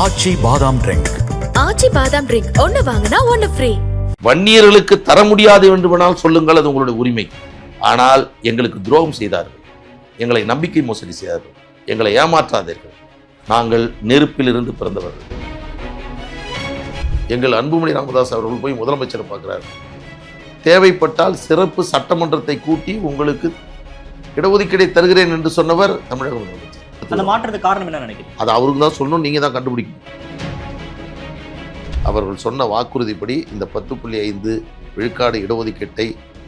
ஆச்சி பாதாம் ட்ரிங்க். ஆச்சி பாதாம் ட்ரிங்க் ஒன்னு வாங்கினா ஒன்னு ஃப்ரீ. வன்னியர்களுக்கு தர முடியாது என்று வேணால் சொல்லுங்கள், அது உங்களுடைய உரிமை. ஆனால் எங்களுக்கு துரோகம் செய்தார்கள், எங்களை நம்பிக்கை மோசடி செய்தார்கள், எங்களை ஏமாற்றாதீர்கள். நாங்கள் நெருப்பிலிருந்து பிறந்தவர்கள். எங்கள் அன்புமணி ராமதாஸ் அவர்கள் போய் முதலமைச்சரை பார்க்கிறார். தேவைப்பட்டால் சிறப்பு சட்டமன்றத்தை கூட்டி உங்களுக்கு இடஒதுக்கீடை தருகிறேன் என்று சொன்னவர் தமிழக முதலமைச்சர். அந்த மாற்றத்துக்கு காரணம் என்ன நினைக்கிறீங்க? அது அவருக்கு தான் சொல்லணும், நீங்க தான் கண்டுபிடிக்கணும். அவர்கள் சொன்ன வாக்குறுதிப்படி இந்த 10.5 விழுக்காடு இடஒதுக்கீட்டை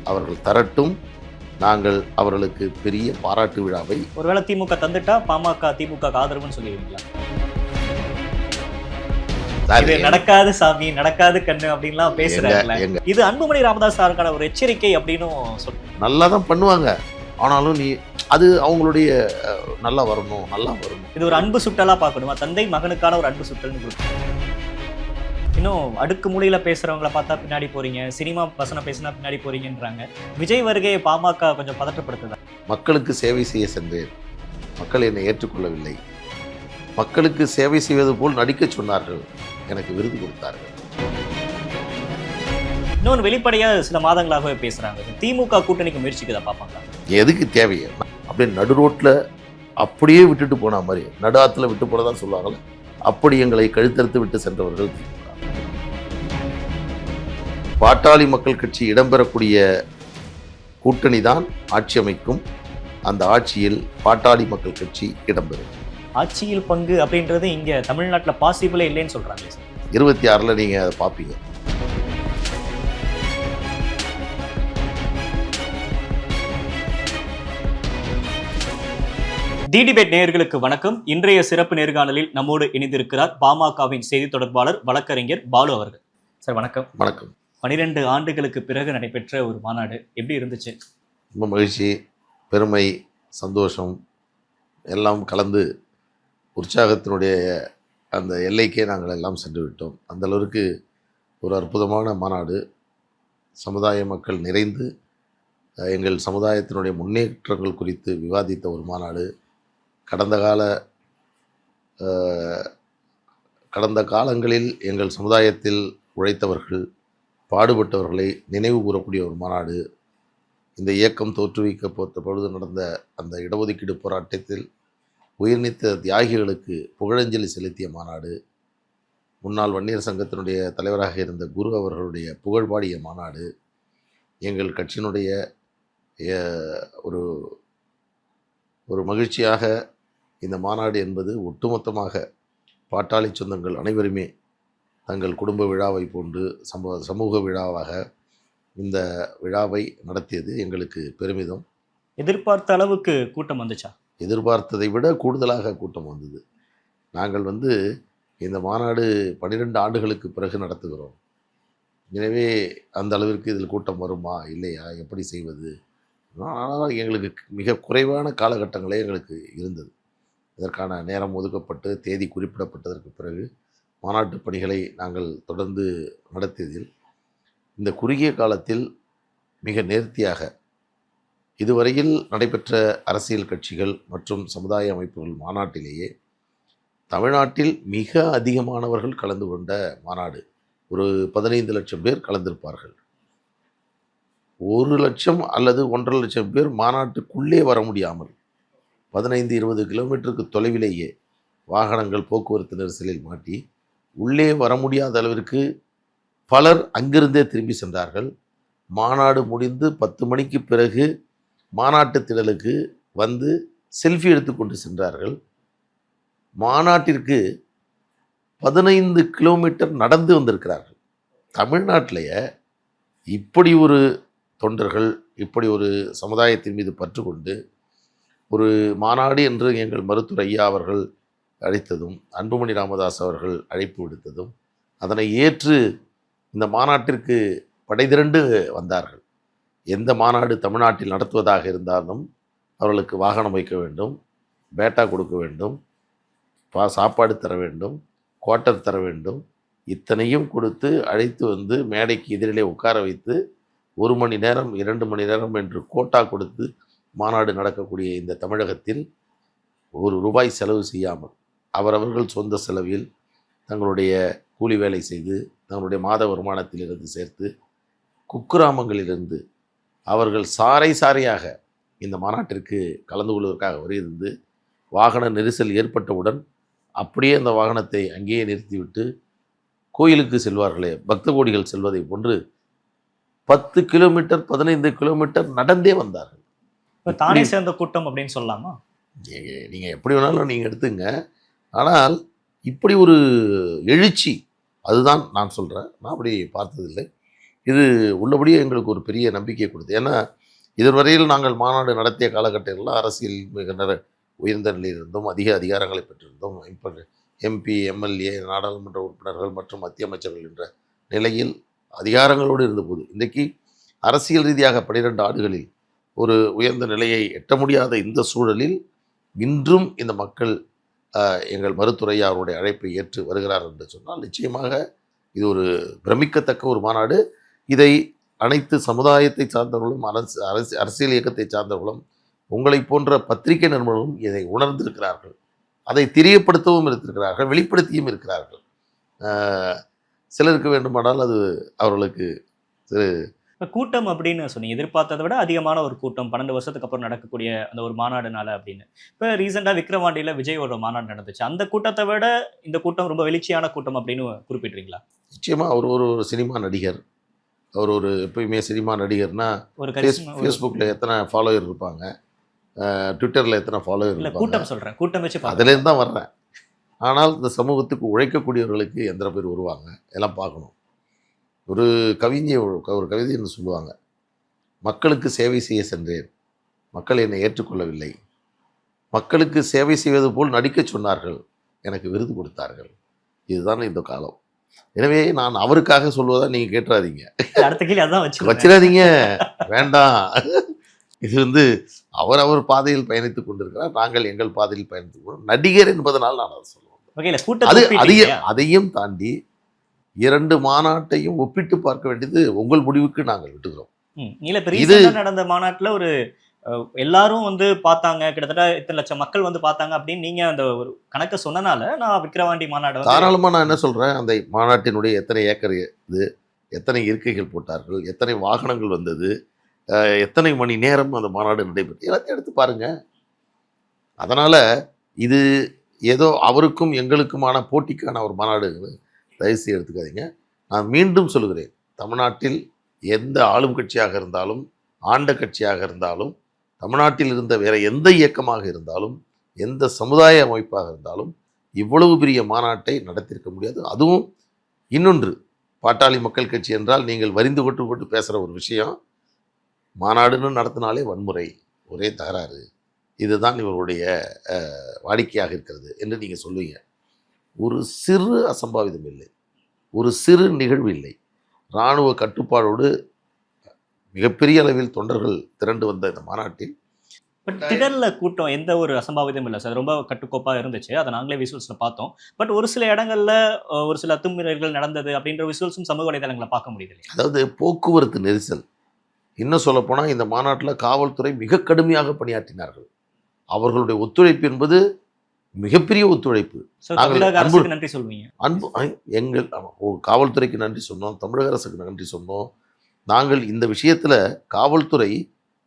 அவர்கள் தரட்டும். நாங்கள் அவர்களுக்கு பெரிய பாராட்டு விழாவை, ஒருவேளை திமுக தந்துட்டா பாமக திமுக ஆதரவுன்னு சொல்லிடுவீங்களா? இது நடக்காது சாமி, நடக்காது கண்ணு அப்படின்லாம் பேசுறாங்க. இது அன்புமணி ராமதாஸ் அவருக்கான ஒரு எச்சரிக்கை அப்படின்னு நல்லா தான் பண்ணுவாங்க. ஆனாலும் நீ அது அவங்களுடைய நல்லா வரணும், நல்லா வரணும். இது ஒரு அன்பு சுட்டலா பார்க்கணுமா? தந்தை மகனுக்கான ஒரு அன்பு சுட்டல்னு. இன்னும் அடுக்கு மூலையில பேசுறவங்களை பார்த்தா பின்னாடி போறீங்க, சினிமா வசனம் பேசினா பின்னாடி போறீங்கன்றாங்க. விஜய் வருகையை பாமக கொஞ்சம் பதற்றப்படுத்துதா? மக்களுக்கு சேவை செய்ய சென்றேன், மக்கள் என்னை ஏற்றுக்கொள்ளவில்லை. மக்களுக்கு சேவை செய்வது போல் நடிக்க சொன்னார்கள், எனக்கு விருது கொடுத்தார்கள். இன்னொன்று வெளிப்படையா சில மாதங்களாகவே பேசுறாங்க, திமுக கூட்டணிக்கு முயற்சிக்குதா பாப்பாங்க? எதுக்கு தேவையை அப்படியே நடு ரோட்டில் அப்படியே விட்டுட்டு போன மாதிரி, நடாத்துல விட்டு போனதான் சொல்லுவாங்கல்ல, அப்படி எங்களை கழுத்தறுத்து விட்டு சென்றவர்கள் திமுக. பாட்டாளி மக்கள் கட்சி இடம்பெறக்கூடிய கூட்டணி தான் ஆட்சி அமைக்கும். அந்த ஆட்சியில் பாட்டாளி மக்கள் கட்சி இடம்பெறும். ஆட்சியில் பங்கு அப்படின்றது இங்க தமிழ்நாட்டில் பாசிபிளே இல்லைன்னு சொல்றாங்க. 26 நீங்க அதை பார்ப்பீங்க. தி டிபேட் நேயர்களுக்கு வணக்கம். இன்றைய சிறப்பு நேர்காணலில் நம்மோடு இணைந்திருக்கிறார் பாமகவின் செய்தி தொடர்பாளர் வழக்கறிஞர் பாலு அவர்கள். சார் வணக்கம். வணக்கம். 12 ஆண்டுகளுக்கு பிறகு நடைபெற்ற ஒரு மாநாடு எப்படி இருந்துச்சு? ரொம்ப மகிழ்ச்சி, பெருமை, சந்தோஷம் எல்லாம் கலந்து உற்சாகத்தினுடைய அந்த எல்லைக்கே நாங்கள் எல்லாம் சென்று விட்டோம். அந்த அளவிற்கு ஒரு அற்புதமான மாநாடு. சமுதாய மக்கள் நிறைந்து எங்கள் சமுதாயத்தினுடைய முன்னேற்றங்கள் குறித்து விவாதித்த ஒரு மாநாடு. கடந்த காலங்களில் எங்கள் சமுதாயத்தில் உழைத்தவர்கள், பாடுபட்டவர்களை நினைவு கூறக்கூடிய ஒரு மாநாடு. இந்த இயக்கம் தோற்றுவிக்கப்பட்ட பொழுது நடந்த அந்த இடஒதுக்கீடு போராட்டத்தில் உயிர்நீத்த தியாகிகளுக்கு புகழஞ்சலி செலுத்திய மாநாடு. முன்னாள் வன்னியர் சங்கத்தினுடைய தலைவராக இருந்த குரு அவர்களுடைய புகழ்பாடிய மாநாடு. எங்கள் கட்சியினுடைய ஒரு மகிழ்ச்சியாக இந்த மாநாடு என்பது ஒட்டுமொத்தமாக பாட்டாளி சொந்தங்கள் அனைவருமே தங்கள் குடும்ப விழாவை போன்று சமூக விழாவாக இந்த விழாவை நடத்தியது எங்களுக்கு பெருமிதம். எதிர்பார்த்த அளவுக்கு கூட்டம் வந்துச்சா? எதிர்பார்த்ததை விட கூடுதலாக கூட்டம் வந்தது. நாங்கள் இந்த மாநாடு 12 ஆண்டுகளுக்கு பிறகு நடத்துகிறோம். எனவே அந்த அளவிற்கு இதில் கூட்டம் வருமா இல்லையா, எப்படி செய்வது? ஆனால் எங்களுக்கு மிக குறைவான காலகட்டங்களே எங்களுக்கு இருந்தது. இதற்கான நேரம் ஒதுக்கப்பட்டு தேதி குறிப்பிடப்பட்டதற்கு பிறகு மாநாட்டு பணிகளை நாங்கள் தொடர்ந்து நடத்தியதில் இந்த குறுகிய காலத்தில் மிக நேர்த்தியாக இதுவரையில் நடைபெற்ற அரசியல் கட்சிகள் மற்றும் சமுதாய அமைப்புகள் மாநாட்டிலேயே தமிழ்நாட்டில் மிக அதிகமானவர்கள் கலந்து கொண்ட மாநாடு. ஒரு 15 லட்சம் பேர் கலந்திருப்பார்கள். 1 லட்சம் அல்லது 1.5 லட்சம் பேர் மாநாட்டுக்குள்ளே வர முடியாமல் 15-20 கிலோமீட்டருக்கு தொலைவிலேயே வாகனங்கள் போக்குவரத்து நெரிசலில் மாட்டி உள்ளே வர முடியாத அளவிற்கு பலர் அங்கிருந்தே திரும்பி சென்றார்கள். மாநாடு முடிந்து 10 மணிக்கு பிறகு மாநாட்டு திடலுக்கு வந்து செல்ஃபி எடுத்துக்கொண்டு சென்றார்கள். மாநாட்டிற்கு 15 கிலோமீட்டர் நடந்து வந்திருக்கிறார்கள். தமிழ்நாட்டிலேயே இப்படி ஒரு தொண்டர்கள், இப்படி ஒரு சமுதாயத்தின் மீது பற்று கொண்டு ஒரு மாநாடு என்று எங்கள் மருத்துவர் ஐயா அவர்கள் அழைத்ததும், அன்புமணி ராமதாஸ் அவர்கள் அழைப்பு விடுத்ததும், அதனை ஏற்று இந்த மாநாட்டிற்கு படைதிரண்டு வந்தார்கள். எந்த மாநாடு தமிழ்நாட்டில் நடத்துவதாக இருந்தாலும் அவர்களுக்கு வாகனம் வைக்க வேண்டும், பேட்டா கொடுக்க வேண்டும், சாப்பாடு தர வேண்டும், குவார்ட்டர் தர வேண்டும். இத்தனையும் கொடுத்து அழைத்து வந்து மேடைக்கு எதிரிலே உட்கார வைத்து 1 மணி நேரம் 2 மணி நேரம் என்று கோட்டா கொடுத்து மாநாடு நடக்கக்கூடிய இந்த தமிழகத்தில் ஒரு ரூபாய் செலவு செய்யாமல் அவரவர்கள் சொந்த செலவில் தங்களுடைய கூலி வேலை செய்து தங்களுடைய மாத வருமானத்திலிருந்து சேர்த்து குக்கிராமங்களிலிருந்து அவர்கள் சாறை சாறையாக இந்த மாநாட்டிற்கு கலந்து கொள்வதற்காக வருகிறது. வாகன நெரிசல் ஏற்பட்டவுடன் அப்படியே அந்த வாகனத்தை அங்கேயே நிறுத்திவிட்டு கோயிலுக்கு செல்வார்களே பக்த கோடிகள் செல்வதை போன்று 10 கிலோமீட்டர் 15 கிலோமீட்டர் நடந்தே வந்தார்கள். இப்போ தானே சேர்ந்த கூட்டம் அப்படின்னு சொல்லலாமா? நீங்கள் எப்படி வேணாலும் நீங்கள் எடுத்துங்க. ஆனால் இப்படி ஒரு எழுச்சி, அதுதான் நான் சொல்கிறேன். நான் அப்படி பார்த்ததில்லை. இது உள்ளபடியே எங்களுக்கு ஒரு பெரிய நம்பிக்கையை கொடுத்து. ஏன்னா இதுவரையில் நாங்கள் மாநாடு நடத்திய காலகட்டங்களில் அரசியல் மிக உயர்ந்த நிலையில் இருந்தோம், அதிக அதிகாரங்களை பெற்றிருந்தோம். இப்போ எம்பி, எம்எல்ஏ, நாடாளுமன்ற உறுப்பினர்கள் மற்றும் மத்திய அமைச்சர்கள் என்ற நிலையில் அதிகாரங்களோடு இருந்தபோது இன்றைக்கு அரசியல் ரீதியாக 12 ஆண்டுகளில் ஒரு உயர்ந்த நிலையை எட்ட முடியாத இந்த சூழலில் இன்றும் இந்த மக்கள் எங்கள் மருத்துவரையாருடைய அழைப்பை ஏற்று வருகிறார் என்று சொன்னால் நிச்சயமாக இது ஒரு பிரமிக்கத்தக்க ஒரு மாநாடு. இதை அனைத்து சமுதாயத்தை சார்ந்தவர்களும் அரசியல் இயக்கத்தை சார்ந்தவர்களும் உங்களை போன்ற பத்திரிகை நண்பர்களும் இதை உணர்ந்திருக்கிறார்கள், அதை தெரியப்படுத்தவும் இருந்திருக்கிறார்கள், வெளிப்படுத்தியும் இருக்கிறார்கள். சிலருக்கு வேண்டுமானால் அது அவர்களுக்கு இப்போ கூட்டம் அப்படின்னு சொன்னீங்க, எதிர்பார்த்ததை விட அதிகமான ஒரு கூட்டம் 12 வருஷத்துக்கு அப்புறம் நடக்கக்கூடிய அந்த ஒரு மாநாடுனால அப்படின்னு. இப்போ ரீசெண்டாக விக்ரவாண்டியில் விஜயோட மாநாடு நடந்துச்சு, அந்த கூட்டத்தை விட இந்த கூட்டம் ரொம்ப வெளிச்சியான கூட்டம் அப்படின்னு குறிப்பிட்றீங்களா? நிச்சயமாக அவர் ஒரு சினிமா நடிகர். அவர் ஒரு எப்பயுமே சினிமா நடிகர்னா ஒரு ஃபேஸ்புக்கில் எத்தனை ஃபாலோயர் இருப்பாங்க, ட்விட்டரில் எத்தனை ஃபாலோயர் இருப்பாங்க, கூட்டம் சொல்கிறேன், கூட்டம் வச்சு அதுலேருந்து தான் வர்றேன். ஆனால் இந்த சமூகத்துக்கு உழைக்கக்கூடியவர்களுக்கு எத்தனை பேர் வருவாங்க எல்லாம் பார்க்கணும். ஒரு கவிதை என்று சொல்லுவாங்க, மக்களுக்கு சேவை செய்ய சென்றேன், மக்கள் என்னை ஏற்றுக்கொள்ளவில்லை, மக்களுக்கு சேவை செய்வது போல் நடிக்க சொன்னார்கள், எனக்கு விருது கொடுத்தார்கள். இதுதான் இந்த காலம். எனவே நான் அவருக்காக சொல்வதா நீங்கள் கேட்டுறாதீங்க, அடுத்த கேள்வி அதான் வச்சிடாதீங்க, வேண்டாம். இது அவர் பாதையில் பயணித்துக் கொண்டிருக்கிறார், நாங்கள் எங்கள் பாதையில் பயணித்துக் கொண்டோம். நடிகர் என்பதனால் நான் அதை சொல்லுவோம். அதையும் தாண்டி 2 மாநாட்டையும் ஒப்பிட்டு பார்க்க வேண்டியது உங்கள் முடிவுக்கு நாங்கள் விட்டுக்கிறோம். இது நடந்த மாநாட்டில் ஒரு எல்லாரும் பார்த்தாங்க, கிட்டத்தட்ட இத்தனை லட்சம் மக்கள் பார்த்தாங்க அப்படின்னு நீங்க அந்த ஒரு கணக்கை சொன்னனால நான் விக்கிரவாண்டி மாநாடு தாராளமாக நான் என்ன சொல்றேன், அந்த மாநாட்டினுடைய எத்தனை ஏக்கர் இது, எத்தனை இருக்கைகள் போட்டார்கள், எத்தனை வாகனங்கள் வந்தது, எத்தனை மணி நேரம் அந்த மாநாடு நடைபெற்று எல்லாத்தையும் எடுத்து பாருங்க. அதனால இது ஏதோ அவருக்கும் எங்களுக்குமான போட்டிக்கான ஒரு மாநாடு தயவுசெய்து எடுத்துக்காதீங்க. நான் மீண்டும் சொல்கிறேன், தமிழ்நாட்டில் எந்த ஆளும் கட்சியாக இருந்தாலும் ஆண்ட கட்சியாக இருந்தாலும் தமிழ்நாட்டில் இருந்த வேற எந்த இயக்கமாக இருந்தாலும் எந்த சமுதாய அமைப்பாக இருந்தாலும் இவ்வளவு பெரிய மாநாட்டை நடத்தியிருக்க முடியாது. அதுவும் இன்னொன்று, பாட்டாளி மக்கள் கட்சி என்றால் நீங்கள் வரிந்து கொட்டு பேசுகிற ஒரு விஷயம், மாநாடுன்னு நடத்தினாலே வன்முறை, ஒரே தகராறு, இதுதான் இவருடைய வாடிக்கையாக இருக்கிறது என்று நீங்கள் சொல்லுவீங்க. ஒரு சிறு அசம்பாவிதம் இல்லை, ஒரு சிறு நிகழ்வு இல்லை. இராணுவ கட்டுப்பாடோடு மிகப்பெரிய அளவில் தொண்டர்கள் திரண்டு வந்த இந்த மாநாட்டில் திடலில் கூட்டம் எந்த ஒரு அசம்பாவிதம் இல்லை சார், ரொம்ப கட்டுக்கோப்பாக இருந்துச்சு, அதை நாங்களே விசுவல்ஸில் பார்த்தோம். பட் ஒரு சில இடங்களில் ஒரு சில அத்துமீறல்கள் நடந்தது அப்படின்ற விசுவல்ஸும் சமூக வலைதளங்களை பார்க்க முடியுது. அதாவது போக்குவரத்து நெரிசல், இன்னும் சொல்லப்போனால் இந்த மாநாட்டில் காவல்துறை மிக கடுமையாக பணியாற்றினார்கள். அவர்களுடைய ஒத்துழைப்பு என்பது மிகப்பெரிய ஒத்துழைப்பு. நன்றி சொல்வீங்க. எங்கள் காவல்துறைக்கு நன்றி சொன்னோம், தமிழக அரசுக்கு நன்றி சொன்னோம். நாங்கள் இந்த விஷயத்தில் காவல்துறை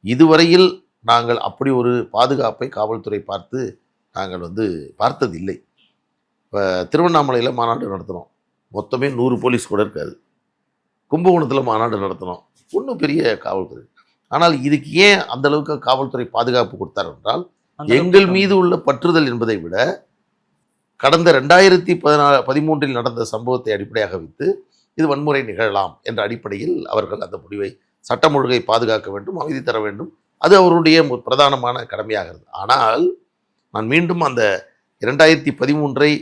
இதுவரையில் நாங்கள் அப்படி ஒரு பாதுகாப்பை காவல்துறை பார்த்து நாங்கள் பார்த்ததில்லை. இப்போ திருவண்ணாமலையில் மாநாடு நடத்தினோம், மொத்தமே 100 போலீஸ் கூட இருக்காது. கும்பகோணத்தில் மாநாடு நடத்தினோம், ஒன்றும் பெரிய காவல்துறை. ஆனால் இதுக்கு ஏன் அந்த அளவுக்கு காவல்துறை பாதுகாப்பு கொடுத்தார் என்றால், எங்கள் மீது உள்ள பற்றுதல் என்பதை விட கடந்த 2013 நடந்த சம்பவத்தை அடிப்படையாக வைத்து இது வன்முறை நிகழலாம் என்ற அடிப்படையில் அவர்கள் அந்த முடிவை, சட்டம் ஒழுங்கை பாதுகாக்க வேண்டும், அமைதி தர வேண்டும், அது அவருடைய பிரதானமான கடமையாக இருந்தது. ஆனால் நான் மீண்டும் அந்த 2013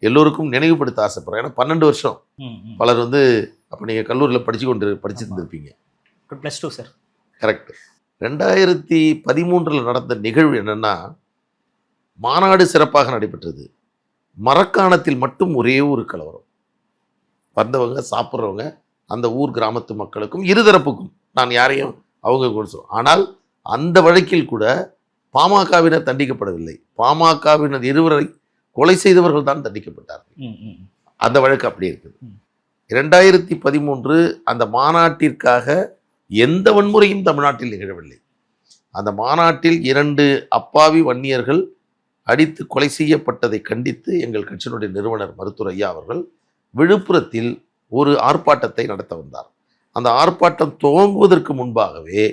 எல்லோருக்கும் நினைவுபடுத்த ஆசைப்படுறேன். ஏன்னா 12 வருஷம் பலர் அப்போ நீங்கள் கல்லூரியில் படிச்சிருந்திருப்பீங்க. +2 சார். கரெக்ட். 2013 நடந்த நிகழ்வு என்னென்னா, மாநாடு சிறப்பாக நடைபெற்றது, மரக்காணத்தில் மட்டும் ஒரே ஒரு கலவரம். வந்தவங்க சாப்பிட்றவங்க அந்த ஊர் கிராமத்து மக்களுக்கும் இருதரப்புக்கும், நான் யாரையும் அவங்க கொடுத்தோம். ஆனால் அந்த வழக்கில் கூட பாமகவினர் தண்டிக்கப்படவில்லை, பாமகவினர் 2 கொலை செய்தவர்கள் தான் தண்டிக்கப்பட்டார்கள். அந்த வழக்கு அப்படி இருக்குது. 2013 அந்த மாநாட்டிற்காக எந்த வன்முறையும் தமிழ்நாட்டில் நிகழவில்லை. அந்த மாநாட்டில் 2 அப்பாவி வன்னியர்கள் அடித்து கொலை செய்யப்பட்டதை கண்டித்து எங்கள் கட்சியினுடைய நிறுவனர் மருத்துவர் ஐயா அவர்கள் விழுப்புரத்தில் ஒரு ஆர்ப்பாட்டத்தை நடத்த வந்தார். அந்த ஆர்ப்பாட்டம் துவங்குவதற்கு முன்பாகவே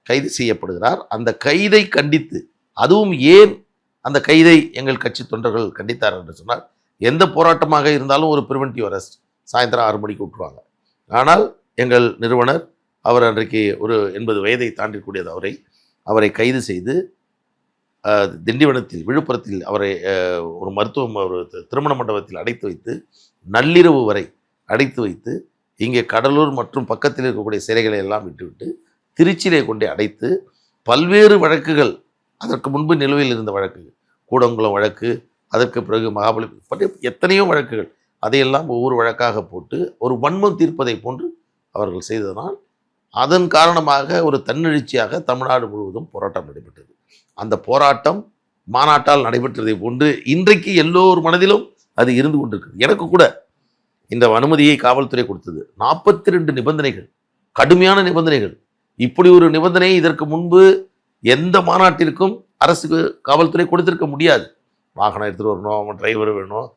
கைது செய்யப்படுகிறார். அந்த கைதை கண்டித்து, அதுவும் ஏன் அந்த கைதை எங்கள் கட்சி தொண்டர்கள் கண்டித்தார் என்று சொன்னால், எந்த போராட்டமாக இருந்தாலும் ஒரு ப்ரிவென்டிவ் அரெஸ்ட் சாயந்தரம் 6 மணிக்கு விட்டுருவாங்க. ஆனால் எங்கள் நிறுவனர் அவர் அன்றைக்கு ஒரு 80 வயதை தாண்டிக்கூடியது அவரை கைது செய்து திண்டிவனத்தில் விழுப்புரத்தில் அவரை ஒரு ஒரு திருமண மண்டபத்தில் அடைத்து வைத்து நள்ளிரவு வரை அடைத்து வைத்து, இங்கே கடலூர் மற்றும் பக்கத்தில் இருக்கக்கூடிய சிறைகளை எல்லாம் விட்டுவிட்டு திருச்சியிலே கொண்டே அடைத்து பல்வேறு வழக்குகள், அதற்கு முன்பு நிலுவையில் இருந்த வழக்கு, கூடங்குளம் வழக்கு, அதற்கு பிறகு மகாபலிபுரம் பற்றி எத்தனையோ வழக்குகள், அதையெல்லாம் ஒவ்வொரு வழக்காக போட்டு ஒரு வன்மம் தீர்ப்பதை போன்று அவர்கள் செய்ததனால் அதன் காரணமாக ஒரு தன்னெழுச்சியாக தமிழ்நாடு முழுவதும் போராட்டம் நடைபெற்றது. அந்த போராட்டம் மாநாட்டால் நடைபெற்றதை போன்று இன்றைக்கு எல்லோர் மனதிலும் அது இருந்து கொண்டிருக்கிறது. எனக்கு கூட இந்த அனுமதியை காவல்துறை கொடுத்தது 42 நிபந்தனைகள், கடுமையான நிபந்தனைகள். இப்படி ஒரு நிபந்தனை இதற்கு முன்பு எந்த மாநாட்டிற்கும் அரசுக்கு காவல்துறை கொடுத்திருக்க முடியாது. வாகனம் எடுத்துகிட்டு வரணும், அவன் டிரைவர் வேணும்,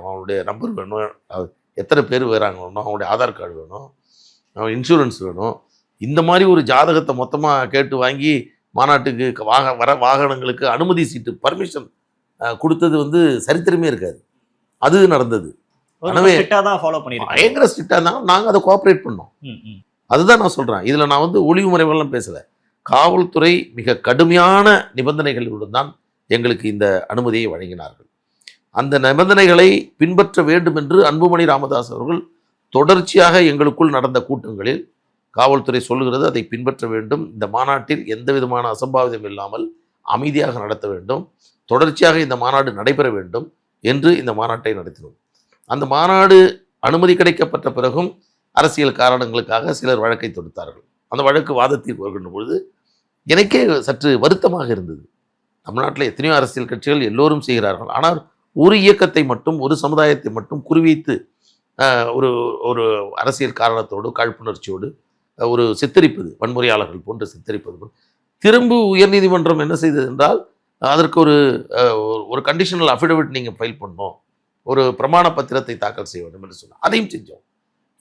அவனுடைய நம்பர் வேணும், எத்தனை பேர் வராங்க வேணும், அவனுடைய ஆதார் கார்டு வேணும், அவன் இன்சூரன்ஸ் வேணும். இந்த மாதிரி ஒரு ஜாதகத்தை மொத்தமாக கேட்டு வாங்கி மாநாட்டுக்கு வர வாகனங்களுக்கு அனுமதி சீட்டு பர்மிஷன் கொடுத்தது சரித்திரமே இருக்காது. அது நடந்தது. பயங்கர ஸ்ட்ரிக்டாக இருந்தாலும் நாங்கள் அதை கோஆப்ரேட் பண்ணோம். அதுதான் நான் சொல்கிறேன். இதில் நான் ஒளிவு முறைகள்லாம் பேசலை. காவல்துறை மிக கடுமையான நிபந்தனைகளுடன் தான் எங்களுக்கு இந்த அனுமதியை வழங்கினார்கள். அந்த நிபந்தனைகளை பின்பற்ற வேண்டும் என்று அன்புமணி ராமதாஸ் அவர்கள் தொடர்ச்சியாக எங்களுக்குள் நடந்த கூட்டங்களில் காவல்துறை சொல்லுகிறது, அதை பின்பற்ற வேண்டும், இந்த மாநாட்டில் எந்த விதமான அசம்பாவிதம் இல்லாமல் அமைதியாக நடத்த வேண்டும், தொடர்ச்சியாக இந்த மாநாடு நடைபெற வேண்டும் என்று இந்த மாநாட்டை நடத்தினோம். அந்த மாநாடு அனுமதி கிடைக்கப்பட்ட பிறகும் அரசியல் காரணங்களுக்காக சிலர் வழக்கை தொடுத்தார்கள். அந்த வழக்கு வாதத்திற்கு வருகின்ற பொழுது எனக்கே சற்று வருத்தமாக இருந்தது. தமிழ்நாட்டில் எத்தனையோ அரசியல் கட்சிகள் எல்லோரும் செய்கிறார்கள், ஆனால் ஒரு இயக்கத்தை மட்டும், ஒரு சமுதாயத்தை மட்டும் குறிவைத்து ஒரு ஒரு அரசியல் காரணத்தோடு காழ்ப்புணர்ச்சியோடு ஒரு சித்தரிப்பது, வன்முறையாளர்கள் போன்று சித்தரிப்பது. திரும்ப உயர்நீதிமன்றம் என்ன செய்தது என்றால், அதற்கு ஒரு கண்டிஷனல் அஃபிடவிட் நீங்கள் ஃபைல் பண்ணணும், ஒரு பிரமாண பத்திரத்தை தாக்கல் செய்ய வேண்டும் என்று சொன்னார். அதையும் செஞ்சோம்.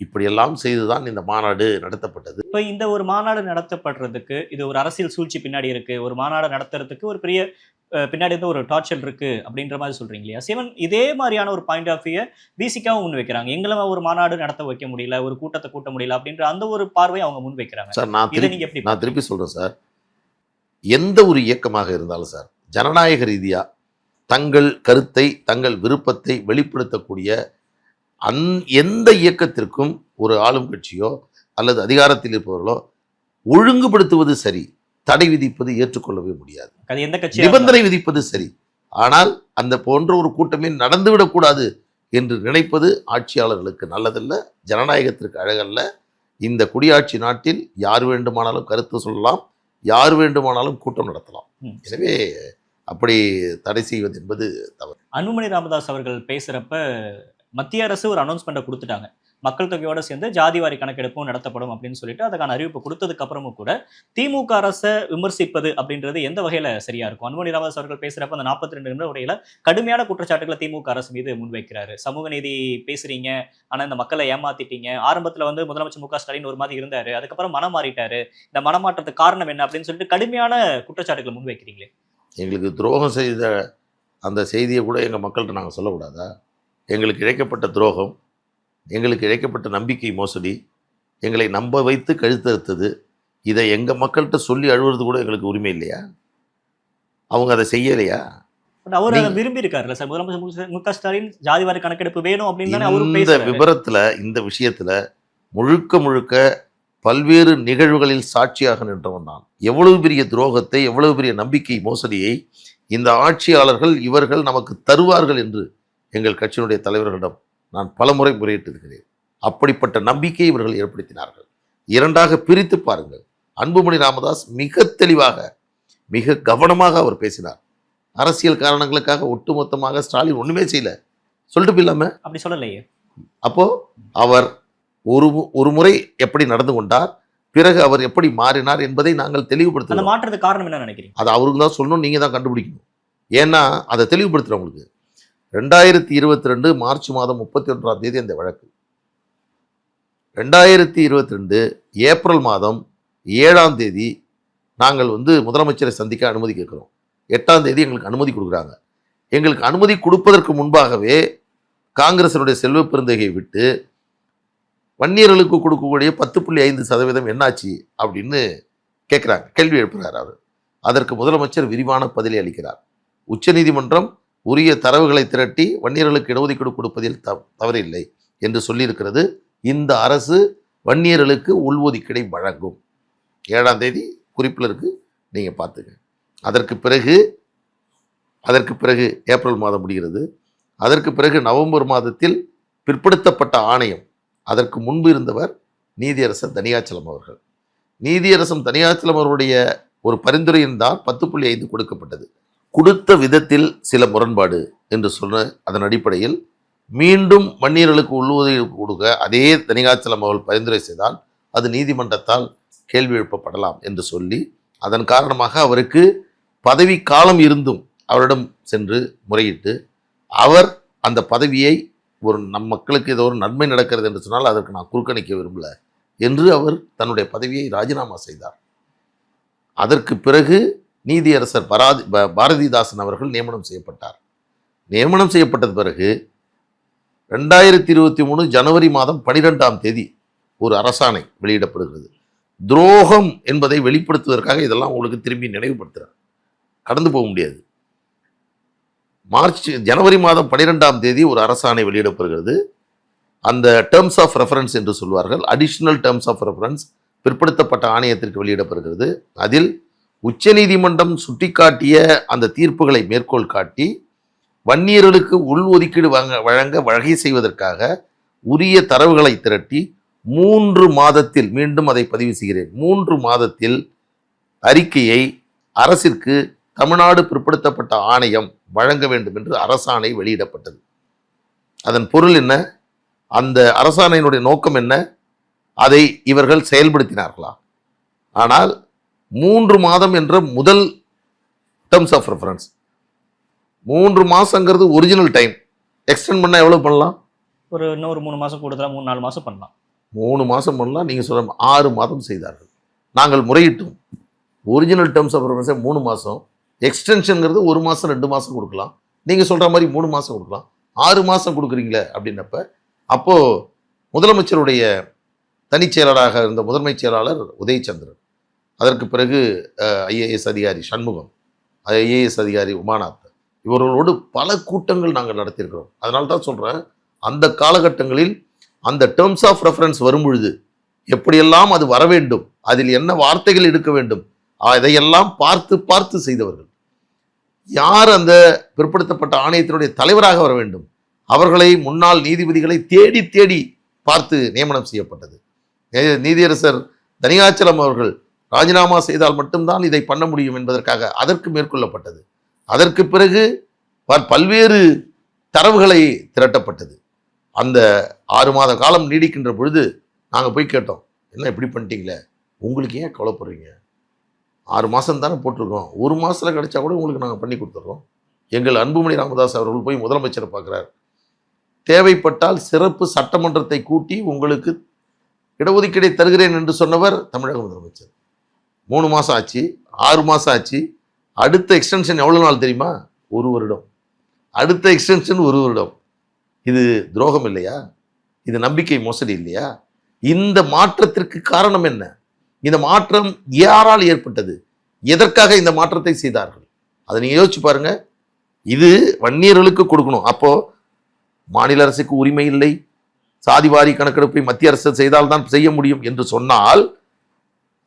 இப்படியெல்லாம் செய்துதான் இந்த மாநாடு நடத்தப்பட்டது. இப்போ இந்த ஒரு மாநாடு நடத்தப்படுறதுக்கு இது ஒரு அரசியல் சூழ்ச்சி பின்னாடி இருக்கு, ஒரு மாநாடு நடத்துறதுக்கு ஒரு பெரிய பின்னாடி ஒரு டார்ச்சர் இருக்கு அப்படின்ற மாதிரி சொல்றீங்க இல்லையா? சிவன் இதே மாதிரியான ஒரு பாயிண்ட் ஆஃப் வியூ விசிகாவும் முன் வைக்கிறாங்க. எங்களை ஒரு மாநாடு நடத்த வைக்க முடியல, ஒரு கூட்டத்தை கூட்ட முடியல அப்படின்ற அந்த ஒரு பார்வையை அவங்க முன் வைக்கிறாங்க. சார், நான் திருப்பி சொல்றேன் சார், எந்த ஒரு இயக்கமாக இருந்தாலும் சார், ஜனநாயக ரீதியா தங்கள் கருத்தை, தங்கள் விருப்பத்தை வெளிப்படுத்தக்கூடிய எந்த இயக்கத்திற்கும் ஒரு ஆளும் கட்சியோ அல்லது அதிகாரத்தில் இருப்பவர்களோ ஒழுங்குபடுத்துவது சரி, தடை விதிப்பது ஏற்றுக்கொள்ளவே முடியாது. நிபந்தனை விதிப்பது சரி, ஆனால் அந்த போன்ற ஒரு கூட்டமே நடந்துவிடக்கூடாது என்று நினைப்பது ஆட்சியாளர்களுக்கு நல்லதல்ல, ஜனநாயகத்திற்கு அழகல்ல. இந்த குடியாட்சி நாட்டில் யார் வேண்டுமானாலும் கருத்து சொல்லலாம், யார் வேண்டுமானாலும் கூட்டம் நடத்தலாம். எனவே அப்படி தடை செய்வது என்பது தவறு. அன்புமணி ராமதாஸ் அவர்கள் பேசுறப்ப மத்திய அரசு ஒரு அனௌன்ஸ்மெண்ட்டை கொடுத்துட்டாங்க, மக்கள் தொகையோட சேர்ந்து ஜாதிவாரி கணக்கெடுப்பும் நடத்தப்படும் அப்படின்னு சொல்லிட்டு அதுக்கான அறிவிப்பு கொடுத்ததுக்கு அப்புறமும் கூட திமுக அரசை விமர்சிப்பது அப்படின்றது எந்த வகையில சரியா இருக்கும்? அன்புமணி ராமதாஸ் அவர்கள் பேசுறப்ப அந்த 42 நிமிட உரையில கடுமையான குற்றச்சாட்டுகளை திமுக அரசு மீது முன்வைக்கிறாரு. சமூக நீதி பேசுறீங்க, ஆனா இந்த மக்களை ஏமாத்திட்டீங்க. ஆரம்பத்துல முதலமைச்சர் மு.க. ஸ்டாலின் ஒரு மாதிரி இருந்தாரு, அதுக்கப்புறம் மனம் மாறிட்டாரு, இந்த மனமாற்றத்துக்கு காரணம் என்ன அப்படின்னு சொல்லிட்டு கடுமையான குற்றச்சாட்டுகளை முன்வைக்கிறீங்களே. எங்களுக்கு துரோகம் செய்த அந்த செய்தியை கூட எங்க மக்கள்கிட்ட நாங்கள் சொல்லக்கூடாதா? எங்களுக்கு இழைக்கப்பட்ட துரோகம், எங்களுக்கு இழைக்கப்பட்ட நம்பிக்கை மோசடி, எங்களை நம்ப வைத்து கழுத்தறுத்தது, இதை எங்கள் மக்கள்கிட்ட சொல்லி அழுவுறது கூட எங்களுக்கு உரிமை இல்லையா? அவங்க அதை செய்யலையா? அவர் அதை விரும்பி இருக்காருல்ல சார், முதலமைச்சர் மு.க. ஸ்டாலின் ஜாதிவாரி கணக்கெடுப்பு வேணும் அப்படின்னு இந்த விபரத்தில், இந்த விஷயத்தில் முழுக்க முழுக்க பல்வேறு நிகழ்வுகளில் சாட்சியாக நின்றவன் நான். எவ்வளவு பெரிய துரோகத்தை, எவ்வளவு பெரிய நம்பிக்கை மோசடியை இந்த ஆட்சியாளர்கள் இவர்கள் நமக்கு தருவார்கள் என்று எங்கள் கட்சியினுடைய தலைவர்களிடம் நான் பலமுறை முறையிட்டிருக்கிறேன். அப்படிப்பட்ட நம்பிக்கையை இவர்கள் ஏற்படுத்தினார்கள். இரண்டாக பிரித்து பாருங்கள். அன்புமணி ராமதாஸ் மிக தெளிவாக, மிக கவனமாக அவர் பேசினார். அரசியல் காரணங்களுக்காக ஒட்டுமொத்தமாக ஸ்டாலின் ஒன்றுமே செய்யல, சொல்லிட்டு போயிடலாமே. அப்படி சொல்லலையே. அப்போ அவர் ஒரு முறை எப்படி நடந்து கொண்டார், பிறகு அவர் எப்படி மாறினார் என்பதை நாங்கள் அந்த தெளிவுபடுத்தணும். மாற்றத்துக்கு காரணம் என்ன நினைக்கிறீங்க? அது அவருக்கு தான் சொல்லணும், நீங்க தான் கண்டுபிடிக்கணும். ஏன்னா அதை தெளிவுபடுத்துறவங்களுக்கு 2022 மார்ச் மாதம் 31ஆம் தேதி அந்த வழக்கு, 2022 ஏப்ரல் மாதம் 7ஆம் தேதி நாங்கள் முதலமைச்சரை சந்திக்க அனுமதி கேட்குறோம். 8ஆம் தேதி எங்களுக்கு அனுமதி கொடுக்குறாங்க. எங்களுக்கு அனுமதி கொடுப்பதற்கு முன்பாகவே காங்கிரசினுடைய செல்வ பெருந்தகையை விட்டு வன்னியர்களுக்கு கொடுக்கக்கூடிய 10.5% என்னாச்சு அப்படின்னு கேட்குறாங்க, கேள்வி எழுப்புகிறார் அவர். அதற்கு முதலமைச்சர் விரிவான பதிலை அளிக்கிறார். உச்சநீதிமன்றம் உரிய தரவுகளை திரட்டி வன்னியர்களுக்கு இடஒதுக்கீடு கொடுப்பதில் தவறில்லை என்று சொல்லியிருக்கிறது. இந்த அரசு வன்னியர்களுக்கு உள்ஒதுக்கீடை வழங்கும். 7ஆம் தேதி குறிப்பில் இருக்கு, நீங்க பார்த்துங்க. அதற்கு பிறகு ஏப்ரல் மாதம் முடிகிறது. அதற்கு பிறகு நவம்பர் மாதத்தில் பிற்படுத்தப்பட்ட ஆணையம், அதற்கு முன்பு இருந்தவர் நீதியரசர் தனியாச்சலம் அவர்கள். நீதியரசர் தனியாச்சலம் அவருடைய ஒரு பரிந்துரையின் தான் 10.5 கொடுக்கப்பட்டது. கொடுத்த விதத்தில் சில முரண்பாடு என்று சொன்ன அதன் அடிப்படையில் மீண்டும் வன்னியர்களுக்கு உள்ளுதவி கொடுக்க அதே தனியாச்சலம் அவர்கள் பரிந்துரை செய்தால் அது நீதிமன்றத்தால் கேள்வி எழுப்பப்படலாம் என்று சொல்லி, அதன் காரணமாக அவருக்கு பதவி காலம் இருந்தும் அவரிடம் சென்று முறையிட்டு அவர் அந்த பதவியை நம் மக்களுக்கு ஏதோ ஒரு நன்மை நடக்கிறது என்று சொன்னால் அதற்கு நான் குறுக்கணிக்க விரும்பல என்று அவர் தன்னுடைய பதவியை ராஜினாமா செய்தார். அதற்கு பிறகு நீதியரசர் பாரதிதாசன் அவர்கள் நியமனம் செய்யப்பட்டார். நியமனம் செய்யப்பட்டது பிறகு 2023 ஜனவரி மாதம் 12ஆம் தேதி ஒரு அரசாணை வெளியிடப்படுகிறது. துரோகம் என்பதை வெளிப்படுத்துவதற்காக இதெல்லாம் உங்களுக்கு திரும்பி நினைவுபடுத்துகிறேன், கடந்து போக முடியாது. ஜனவரி மாதம் 12ஆம் தேதி ஒரு அரசாணை வெளியிடப்படுகிறது. அந்த டேர்ம்ஸ் ஆஃப் ரெஃபரன்ஸ் என்று சொல்வார்கள், அடிஷனல் டேர்ம்ஸ் ஆஃப் ரெஃபரன்ஸ் பிற்படுத்தப்பட்ட ஆணையத்திற்கு வெளியிடப்படுகிறது. அதில் உச்சநீதிமன்றம் சுட்டிக்காட்டிய அந்த தீர்ப்புகளை மேற்கோள் காட்டி வன்னியர்களுக்கு உள்ஒதுக்கீடு வழங்க வகை செய்வதற்காக உரிய தரவுகளை திரட்டி 3 மாதத்தில், மீண்டும் அதை பதிவு செய்கிறேன், 3 மாதத்தில் அறிக்கையை அரசிற்கு தமிழ்நாடு பிற்படுத்தப்பட்ட ஆணையம் வழங்க வேண்டும் என்று அரசாணை வெளியிடப்பட்டது. அதன் பொருள் என்ன, அந்த அரசாணையினுடைய நோக்கம் என்ன, அதை இவர்கள் செயல்படுத்தினார்களா? ஆனால் 3 மாதம் என்ற முதல் டேர்ம்ஸ் ஆஃப் ரெஃபரன்ஸ், 3 மாசங்கிறது ஒரிஜினல் டைம். எக்ஸ்டெண்ட் பண்ணால் எவ்வளோ பண்ணலாம்? இன்னொரு 3 மாதம் கூடுதலாக 3-4 மாதம் பண்ணலாம். 3 மாதம் பண்ணலாம். நீங்கள் சொல்ல 6 மாதம் செய்தார்கள். நாங்கள் முறையிட்டோம். ஒரிஜினல் டேர்ம்ஸ் ஆஃப் ரெஃபரன்ஸை 3 மாதம், எக்ஸ்டென்ஷனுங்கிறது 1 மாதம் 2 மாதம் கொடுக்கலாம். நீங்கள் சொல்கிற மாதிரி 3 மாதம் கொடுக்கலாம். 6 மாதம் கொடுக்குறீங்களே அப்படின்னப்ப, அப்போது முதலமைச்சருடைய தனிச் செயலராக இருந்த முதன்மைச் செயலாளர் உதயச்சந்திரன், அதற்கு பிறகு ஐஏஎஸ் அதிகாரி சண்முகம், ஐஏஎஸ் அதிகாரி உமாநாத், இவர்களோடு பல கூட்டங்கள் நாங்கள் நடத்தியிருக்கிறோம். அதனால தான் சொல்கிறேன், அந்த காலகட்டங்களில் அந்த டேர்ம்ஸ் ஆஃப் ரெஃபரன்ஸ் வரும் பொழுது எப்படியெல்லாம் அது வர வேண்டும், அதில் என்ன வார்த்தைகள் எடுக்க வேண்டும், இதையெல்லாம் பார்த்து பார்த்து செய்தவர்கள். யார் அந்த பிற்படுத்தப்பட்ட ஆணையத்தினுடைய தலைவராக வர வேண்டும், அவர்களை முன்னாள் நீதிபதிகளை தேடி தேடி பார்த்து நியமனம் செய்யப்பட்டது. நீதியரசர் தனியாச்சலம் அவர்கள் ராஜினாமா செய்தால் மட்டும்தான் இதை பண்ண முடியும் என்பதற்காக அதற்கு மேற்கொள்ளப்பட்டது. அதற்கு பிறகு பல்வேறு தரவுகளை திரட்டப்பட்டது. அந்த 6 மாத காலம் நீடிக்கின்ற பொழுது நாங்கள் போய் கேட்டோம், என்ன இப்படி பண்ணிட்டீங்களே, உங்களுக்கு ஏன் கவலைப்படுறீங்க, 6 மாதம் தானே போட்டிருக்கோம், 1 மாதத்தில் கிடைச்சா கூட உங்களுக்கு நாங்கள் பண்ணி கொடுத்துட்றோம். எங்கள் அன்புமணி ராமதாஸ் அவர்கள் போய் முதலமைச்சரை பார்க்குறார். தேவைப்பட்டால் சிறப்பு சட்டமன்றத்தை கூட்டி உங்களுக்கு இடஒதுக்கீடை தருகிறேன் என்று சொன்னவர் தமிழக முதலமைச்சர். 3 மாதம் ஆச்சு, 6 மாதம் ஆச்சு. அடுத்த எக்ஸ்டென்ஷன் எவ்வளோ நாள் தெரியுமா? 1 வருடம். அடுத்த எக்ஸ்டென்ஷன் 1 வருடம். இது துரோகம் இல்லையா? இது நம்பிக்கை மோசடி இல்லையா? இந்த மாற்றத்திற்கு காரணம் என்ன? இந்த மாற்றம் யாரால் ஏற்பட்டது? எதற்காக இந்த மாற்றத்தை செய்தார்கள்? அதை நீங்கள் யோசிச்சு பாருங்க. இது வன்னியர்களுக்கு கொடுக்கணும். அப்போ மாநில அரசுக்கு உரிமை இல்லை, சாதிவாரி கணக்கெடுப்பை மத்திய அரசு செய்தால்தான் செய்ய முடியும் என்று சொன்னால்,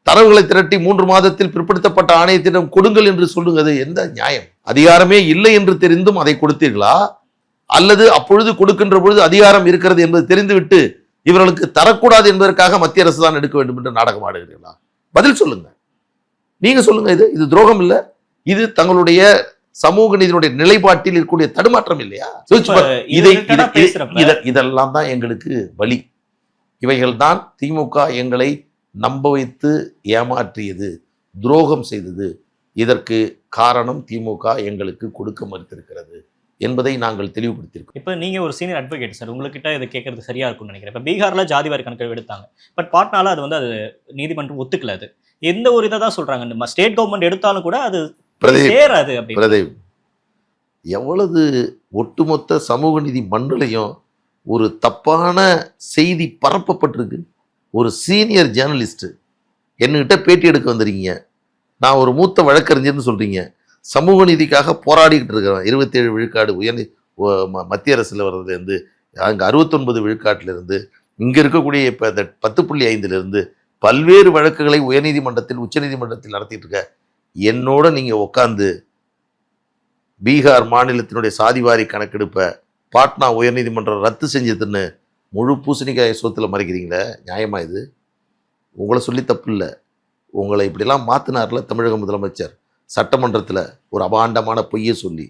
தரவுகளை திரட்டி 3 மாதத்தில் பிற்படுத்தப்பட்ட ஆணையத்திடம் கொடுங்கள் என்று சொல்லுங்க. எந்த நியாயம்? அதிகாரமே இல்லை என்று தெரிந்தும் அதை கொடுத்தீர்களா? அல்லது அப்பொழுது கொடுக்கின்ற பொழுது அதிகாரம் இருக்கிறது என்பது தெரிந்துவிட்டு இவர்களுக்கு தரக்கூடாது என்பதற்காக மத்திய அரசு தான் எடுக்க வேண்டும் என்று நாடகம் ஆடுகிறீர்களா? பதில் சொல்லுங்க. நீங்க சொல்லுங்க. இது துரோகம் இல்லை, இது தங்களுடைய சமூக நீதியினுடைய நிலைப்பாட்டில் இருக்கக்கூடிய தடுமாற்றம் இல்லையா? இதெல்லாம் தான் எங்களுக்கு வலி. இவைகள் தான் திமுக எங்களை நம்ப வைத்து ஏமாற்றியது, துரோகம் செய்தது. இதற்கு காரணம் திமுக எங்களுக்கு கொடுக்க மறுத்திருக்கிறது என்பதை நாங்கள் தெளிவுபடுத்தியிருக்கோம். இப்போ நீங்க ஒரு சீனியர் அட்வொகேட் சார், உங்ககிட்ட இதை கேட்கறது சரியா இருக்கும்னு நினைக்கிறேன். இப்போ பீகார்ல ஜாதிவாரி கணக்கு எடுத்தாங்க, பட் பாட்னால அது நீதிமன்றம் ஒத்துக்கல. அது எந்த ஒரு இதை தான் சொல்றாங்க, ஸ்டேட் கவர்மெண்ட் எடுத்தாலும் கூட அது சேராது. பிரதேவ், எவ்வளவு ஒட்டுமொத்த சமூக நீதி மண்டலையும் ஒரு தப்பான செய்தி பரப்பப்பட்டிருக்கு. ஒரு சீனியர் ஜேர்னலிஸ்ட் என்கிட்ட பேட்டி எடுக்க வந்துருக்கீங்க, நான் ஒரு மூத்த வழக்கறிஞர்னு சொல்றீங்க, சமூக நீதிக்காக போராடிக்கிட்டு இருக்கிறேன். 27 விழுக்காடு மத்திய அரசில் வர்றதுலேருந்து அங்கே 69 விழுக்காட்டிலிருந்து இங்கே இருக்கக்கூடிய இப்போ இந்த 10.5 பல்வேறு வழக்குகளை உயர்நீதிமன்றத்தில் உச்சநீதிமன்றத்தில் நடத்திட்டு இருக்க என்னோட நீங்கள் உட்காந்து பீகார் மாநிலத்தினுடைய சாதிவாரி கணக்கெடுப்பை பாட்னா உயர்நீதிமன்றம் ரத்து செஞ்சதுன்னு முழு பூசணிக்காய சோத்தில் மறைக்கிறீங்களே, நியாயமா இது? உங்களை சொல்லி தப்பு இல்லை, உங்களை இப்படிலாம் மாற்றினார்ல தமிழக முதலமைச்சர். சட்டமன்றத்தில் ஒரு அபாண்டமான பொய்யை சொல்லி,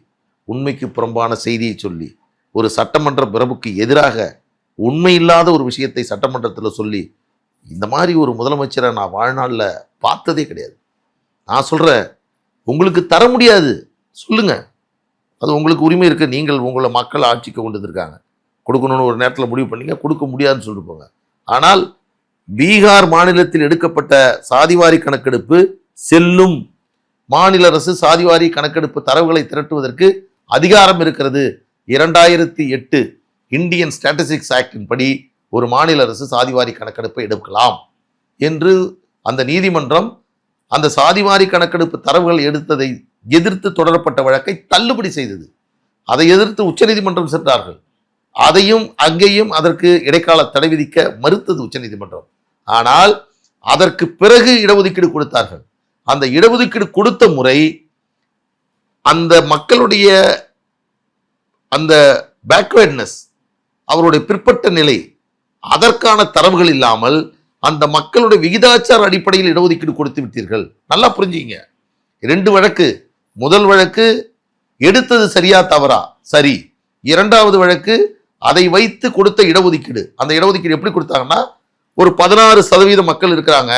உண்மைக்கு புறம்பான செய்தியை சொல்லி, ஒரு சட்டமன்ற பிரபுக்கு எதிராக உண்மை இல்லாத ஒரு விஷயத்தை சட்டமன்றத்தில் சொல்லி, இந்த மாதிரி ஒரு முதலமைச்சரை நான் வாழ்நாளில் பார்த்ததே கிடையாது. நான் சொல்கிறேன், உங்களுக்கு தர முடியாது, சொல்லுங்க, அது உங்களுக்கு உரிமை இருக்குது. நீங்கள் உங்களை மக்கள் ஆட்சிக்கு கொண்டு வந்திருக்காங்க, கொடுக்கணும்னு ஒரு நேரத்தில் முடிவு பண்ணீங்க, கொடுக்க முடியாதுன்னு சொல்லிட்டு போங்க. ஆனால் பீகார் மாநிலத்தில் எடுக்கப்பட்ட சாதிவாரி கணக்கெடுப்பு செல்லும். மாநில அரசு சாதிவாரி கணக்கெடுப்பு தரவுகளை திரட்டுவதற்கு அதிகாரம் இருக்கிறது. 2008 இந்தியன் ஸ்டாட்டிஸ்டிக்ஸ் ஆக்டின் படி ஒரு மாநில அரசு சாதிவாரி கணக்கெடுப்பை எடுக்கலாம் என்று அந்த நீதிமன்றம் அந்த சாதிவாரி கணக்கெடுப்பு தரவுகள் எடுத்ததை எதிர்த்து தொடரப்பட்ட வழக்கை தள்ளுபடி செய்தது. அதை எதிர்த்து உச்சநீதிமன்றம் சென்றார்கள். அதையும் அங்கேயும் அதற்கு இடைக்கால தடை விதிக்க மறுத்தது உச்சநீதிமன்றம். ஆனால் அதற்கு பிறகு இடஒதுக்கீடு கொடுத்தார்கள். அந்த இடஒதுக்கீடு கொடுத்த முறை அந்த மக்களுடைய அந்த பேக்வேர்ட்னஸ், அவருடைய பிற்பட்ட நிலை, அதற்கான தரவுகள் இல்லாமல் அந்த மக்களுடைய விகிதாச்சார அடிப்படையில் இடஒதுக்கீடு கொடுத்து விட்டீர்கள். நல்லா புரிஞ்சுங்க. 2 வழக்கு. முதல் வழக்கு எடுத்தது சரியா தவறா, சரி. 2வது வழக்கு அதை வைத்து கொடுத்த இடஒதுக்கீடு. அந்த இடஒதுக்கீடு எப்படி கொடுத்தாங்கன்னா, ஒரு 16% மக்கள் இருக்கிறாங்க,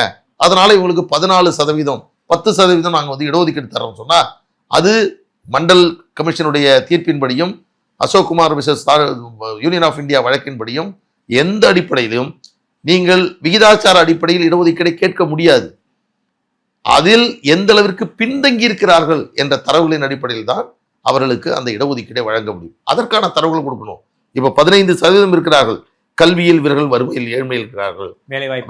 அதனால இவங்களுக்கு 14%, 10% நாங்கள் இடஒதுக்கீடு தரோம் சொன்னா, அது மண்டல் கமிஷனுடைய தீர்ப்பின்படியும் Ashokkumar versus union of India வழக்கின்படியும் எந்த அடிப்படையிலும் நீங்கள் விகிதாச்சார அடிப்படையில் இடஒதுக்கீடை கேட்க முடியாது. அதில் எந்த அளவிற்கு பின்தங்கி இருக்கிறார்கள் என்ற தரவுகளின் அடிப்படையில் தான் அவர்களுக்கு அந்த இடஒதுக்கீடை வழங்க முடியும். அதற்கான தரவுகள் கொடுக்கணும். இப்ப 15% இருக்கிறார்கள், கல்வியில் இவர்கள் வறுமையில் ஏழ்மையில் இருக்கிறார்கள்,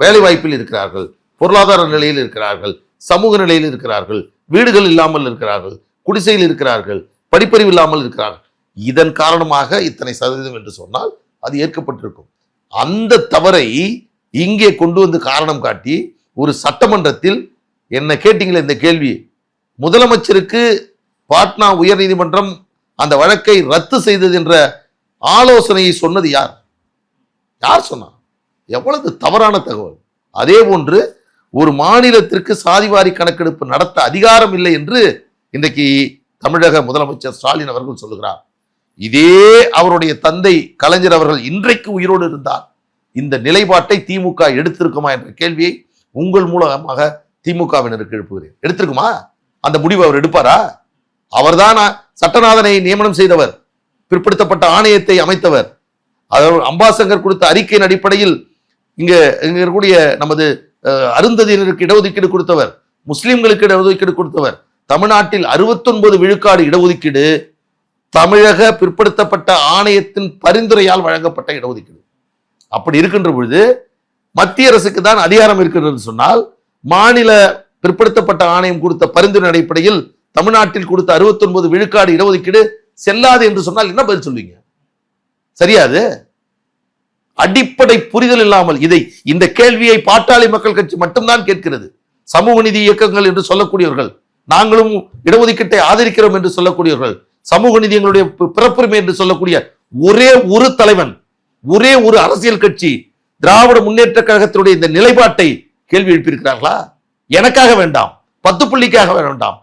வேலை வாய்ப்பில் இருக்கிறார்கள், பொருளாதார நிலையில் இருக்கிறார்கள், சமூக நிலையில் இருக்கிறார்கள், வீடுகள் இல்லாமல் இருக்கிறார்கள், குடிசையில் இருக்கிறார்கள், படிப்பறிவு இல்லாமல் இருக்கிறார்கள். இதன் காரணமாக இத்தனை சதவீதம் என்று சொன்னால் அது ஏற்கப்பட்டிருக்கும். அந்த தவறை இங்கே கொண்டு வந்து காரணம் காட்டி ஒரு சட்டமன்றத்தில் என்ன கேட்டீங்களே இந்த கேள்வி, முதலமைச்சருக்கு பாட்னா உயர் நீதிமன்றம் அந்த வழக்கை ரத்து செய்தது என்ற ஆலோசனையை சொன்னது யார்? யார் சொன்னா? எவ்வளவு தவறான தகவல். அதே போன்று ஒரு மாநிலத்திற்கு சாதிவாரி கணக்கெடுப்பு நடத்த அதிகாரம் இல்லை என்று இன்றைக்கு தமிழக முதலமைச்சர் ஸ்டாலின் அவர்கள் சொல்லுகிறார். இதே அவருடைய தந்தை கலைஞர் அவர்கள் இன்றைக்கு உயிரோடு இருந்தார், இந்த நிலைப்பாட்டை திமுக எடுத்திருக்குமா என்ற கேள்வியை உங்கள் மூலமாக திமுகவினருக்கு எழுப்புகிறேன். எடுத்திருக்குமா? அந்த முடிவு அவர் எடுப்பாரா? அவர்தான் சட்டநாதனை நியமனம் செய்தவர், பிற்படுத்தப்பட்ட ஆணையத்தை அமைத்தவர், அம்பாசங்கர் கொடுத்த அறிக்கையின் அடிப்படையில் இங்க இருக்கக்கூடிய நமது அருந்ததியினருக்கு இடஒதுக்கீடு கொடுத்தவர், முஸ்லிம்களுக்கு இடஒதுக்கீடு கொடுத்தவர். தமிழ்நாட்டில் 69 விழுக்காடு இடஒதுக்கீடு தமிழக பிற்படுத்தப்பட்ட ஆணையத்தின் பரிந்துரையால் வழங்கப்பட்ட இடஒதுக்கீடு. அப்படி இருக்கின்ற பொழுது மத்திய அரசுக்கு தான் அதிகாரம் இருக்கிறது சொன்னால், மாநில பிற்படுத்தப்பட்ட ஆணையம் கொடுத்த பரிந்துரை அடிப்படையில் தமிழ்நாட்டில் கொடுத்த 69 விழுக்காடு இடஒதுக்கீடு செல்லாது என்று சொன்னால் என்ன பதில் சொல்வீங்க? சரியாது. அடிப்படை புரிதல் இல்லாமல் இந்த கேள்வியை பாட்டாளி மக்கள் கட்சி மட்டும்தான் கேட்கிறது. சமூக நீதி இயக்கங்கள் என்று சொல்லக்கூடியவர்கள், நாங்களும் இடஒதுக்கீட்டை ஆதரிக்கிறோம் என்று சொல்லக்கூடியவர்கள், சமூக நீதி எங்களுடைய பிறப்புரிமை என்று சொல்லக்கூடிய ஒரே ஒரு தலைவன், ஒரே ஒரு அரசியல் கட்சி திராவிட முன்னேற்ற கழகத்தினுடைய இந்த நிலைப்பாட்டை கேள்வி எழுப்பியிருக்கிறார்களா? எனக்காக வேண்டாம், 10 புள்ளிக்காக வேண்டாம்,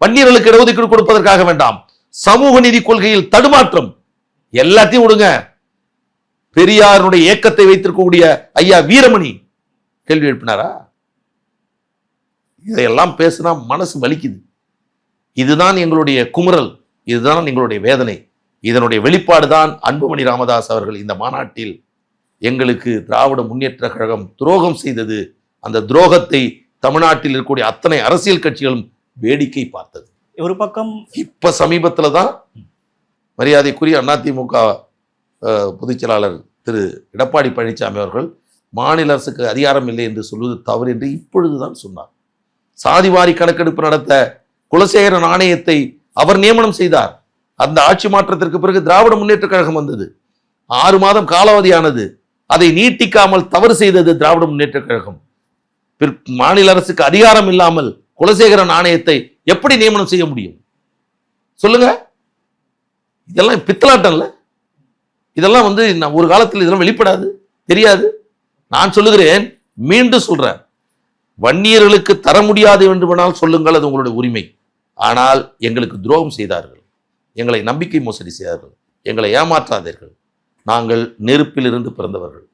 வன்னியர்களுக்கு இடஒதுக்கீடு கொடுப்பதற்காக வேண்டாம், சமூக நீதி கொள்கையில் தடுமாற்றம், எல்லாத்தையும் விடுங்க. பெரியாருடைய இயக்கத்தை வைத்திருக்கக்கூடிய ஐயா வீரமணி கேள்வி எழுப்பினாரா? இதையெல்லாம் பேசினா மனசு வலிக்குது. இதுதான் எங்களுடைய குமுறல், இதுதான் எங்களுடைய வேதனை. இதனுடைய வெளிப்பாடுதான் அன்புமணி ராமதாஸ் அவர்கள் இந்த மாநாட்டில் எங்களுக்கு திராவிட முன்னேற்ற கழகம் துரோகம் செய்தது. அந்த துரோகத்தை தமிழ்நாட்டில் இருக்கக்கூடிய அத்தனை அரசியல் கட்சிகளும் வேடிக்கை பார்த்தது. ஒரு பக்கம் இப்ப சமீபத்துல தான் மரியாதைக்குரிய அதிமுக பொதுச் செயலாளர் திரு எடப்பாடி பழனிசாமி அவர்கள் மாநில அரசுக்கு அதிகாரம் இல்லை என்று சொல்வது தவறு என்று இப்பொழுதுதான் சொன்னார். சாதிவாரி கணக்கெடுப்பு நடத்த குலசேகரன் ஆணையத்தை அவர் நியமனம் செய்தார். அந்த ஆட்சி மாற்றத்திற்கு பிறகு திராவிட முன்னேற்ற கழகம் வந்தது. 6 மாதம் காலாவதியானது. அதை நீட்டிக்காமல் தவறு செய்தது திராவிட முன்னேற்ற கழகம். மாநில அரசுக்கு அதிகாரம் இல்லாமல் குலசேகரன் ஆணையத்தை எப்படி நியமனம் செய்ய முடியும் சொல்லுங்க? இதெல்லாம் பித்தலாட்டம் இல்ல? இதெல்லாம் ஒரு காலத்தில் இதெல்லாம் வெளிப்படாது, தெரியாது. நான் சொல்லுகிறேன், மீண்டும் சொல்றேன், வன்னியர்களுக்கு தர முடியாது என்று வேணால் சொல்லுங்கள், அது உங்களுடைய உரிமை. ஆனால் எங்களுக்கு துரோகம் செய்தார்கள், எங்களை நம்பிக்கை மோசடி செய்தார்கள், எங்களை ஏமாற்றாதீர்கள். நாங்கள் நெருப்பில் இருந்து பிறந்தவர்கள்.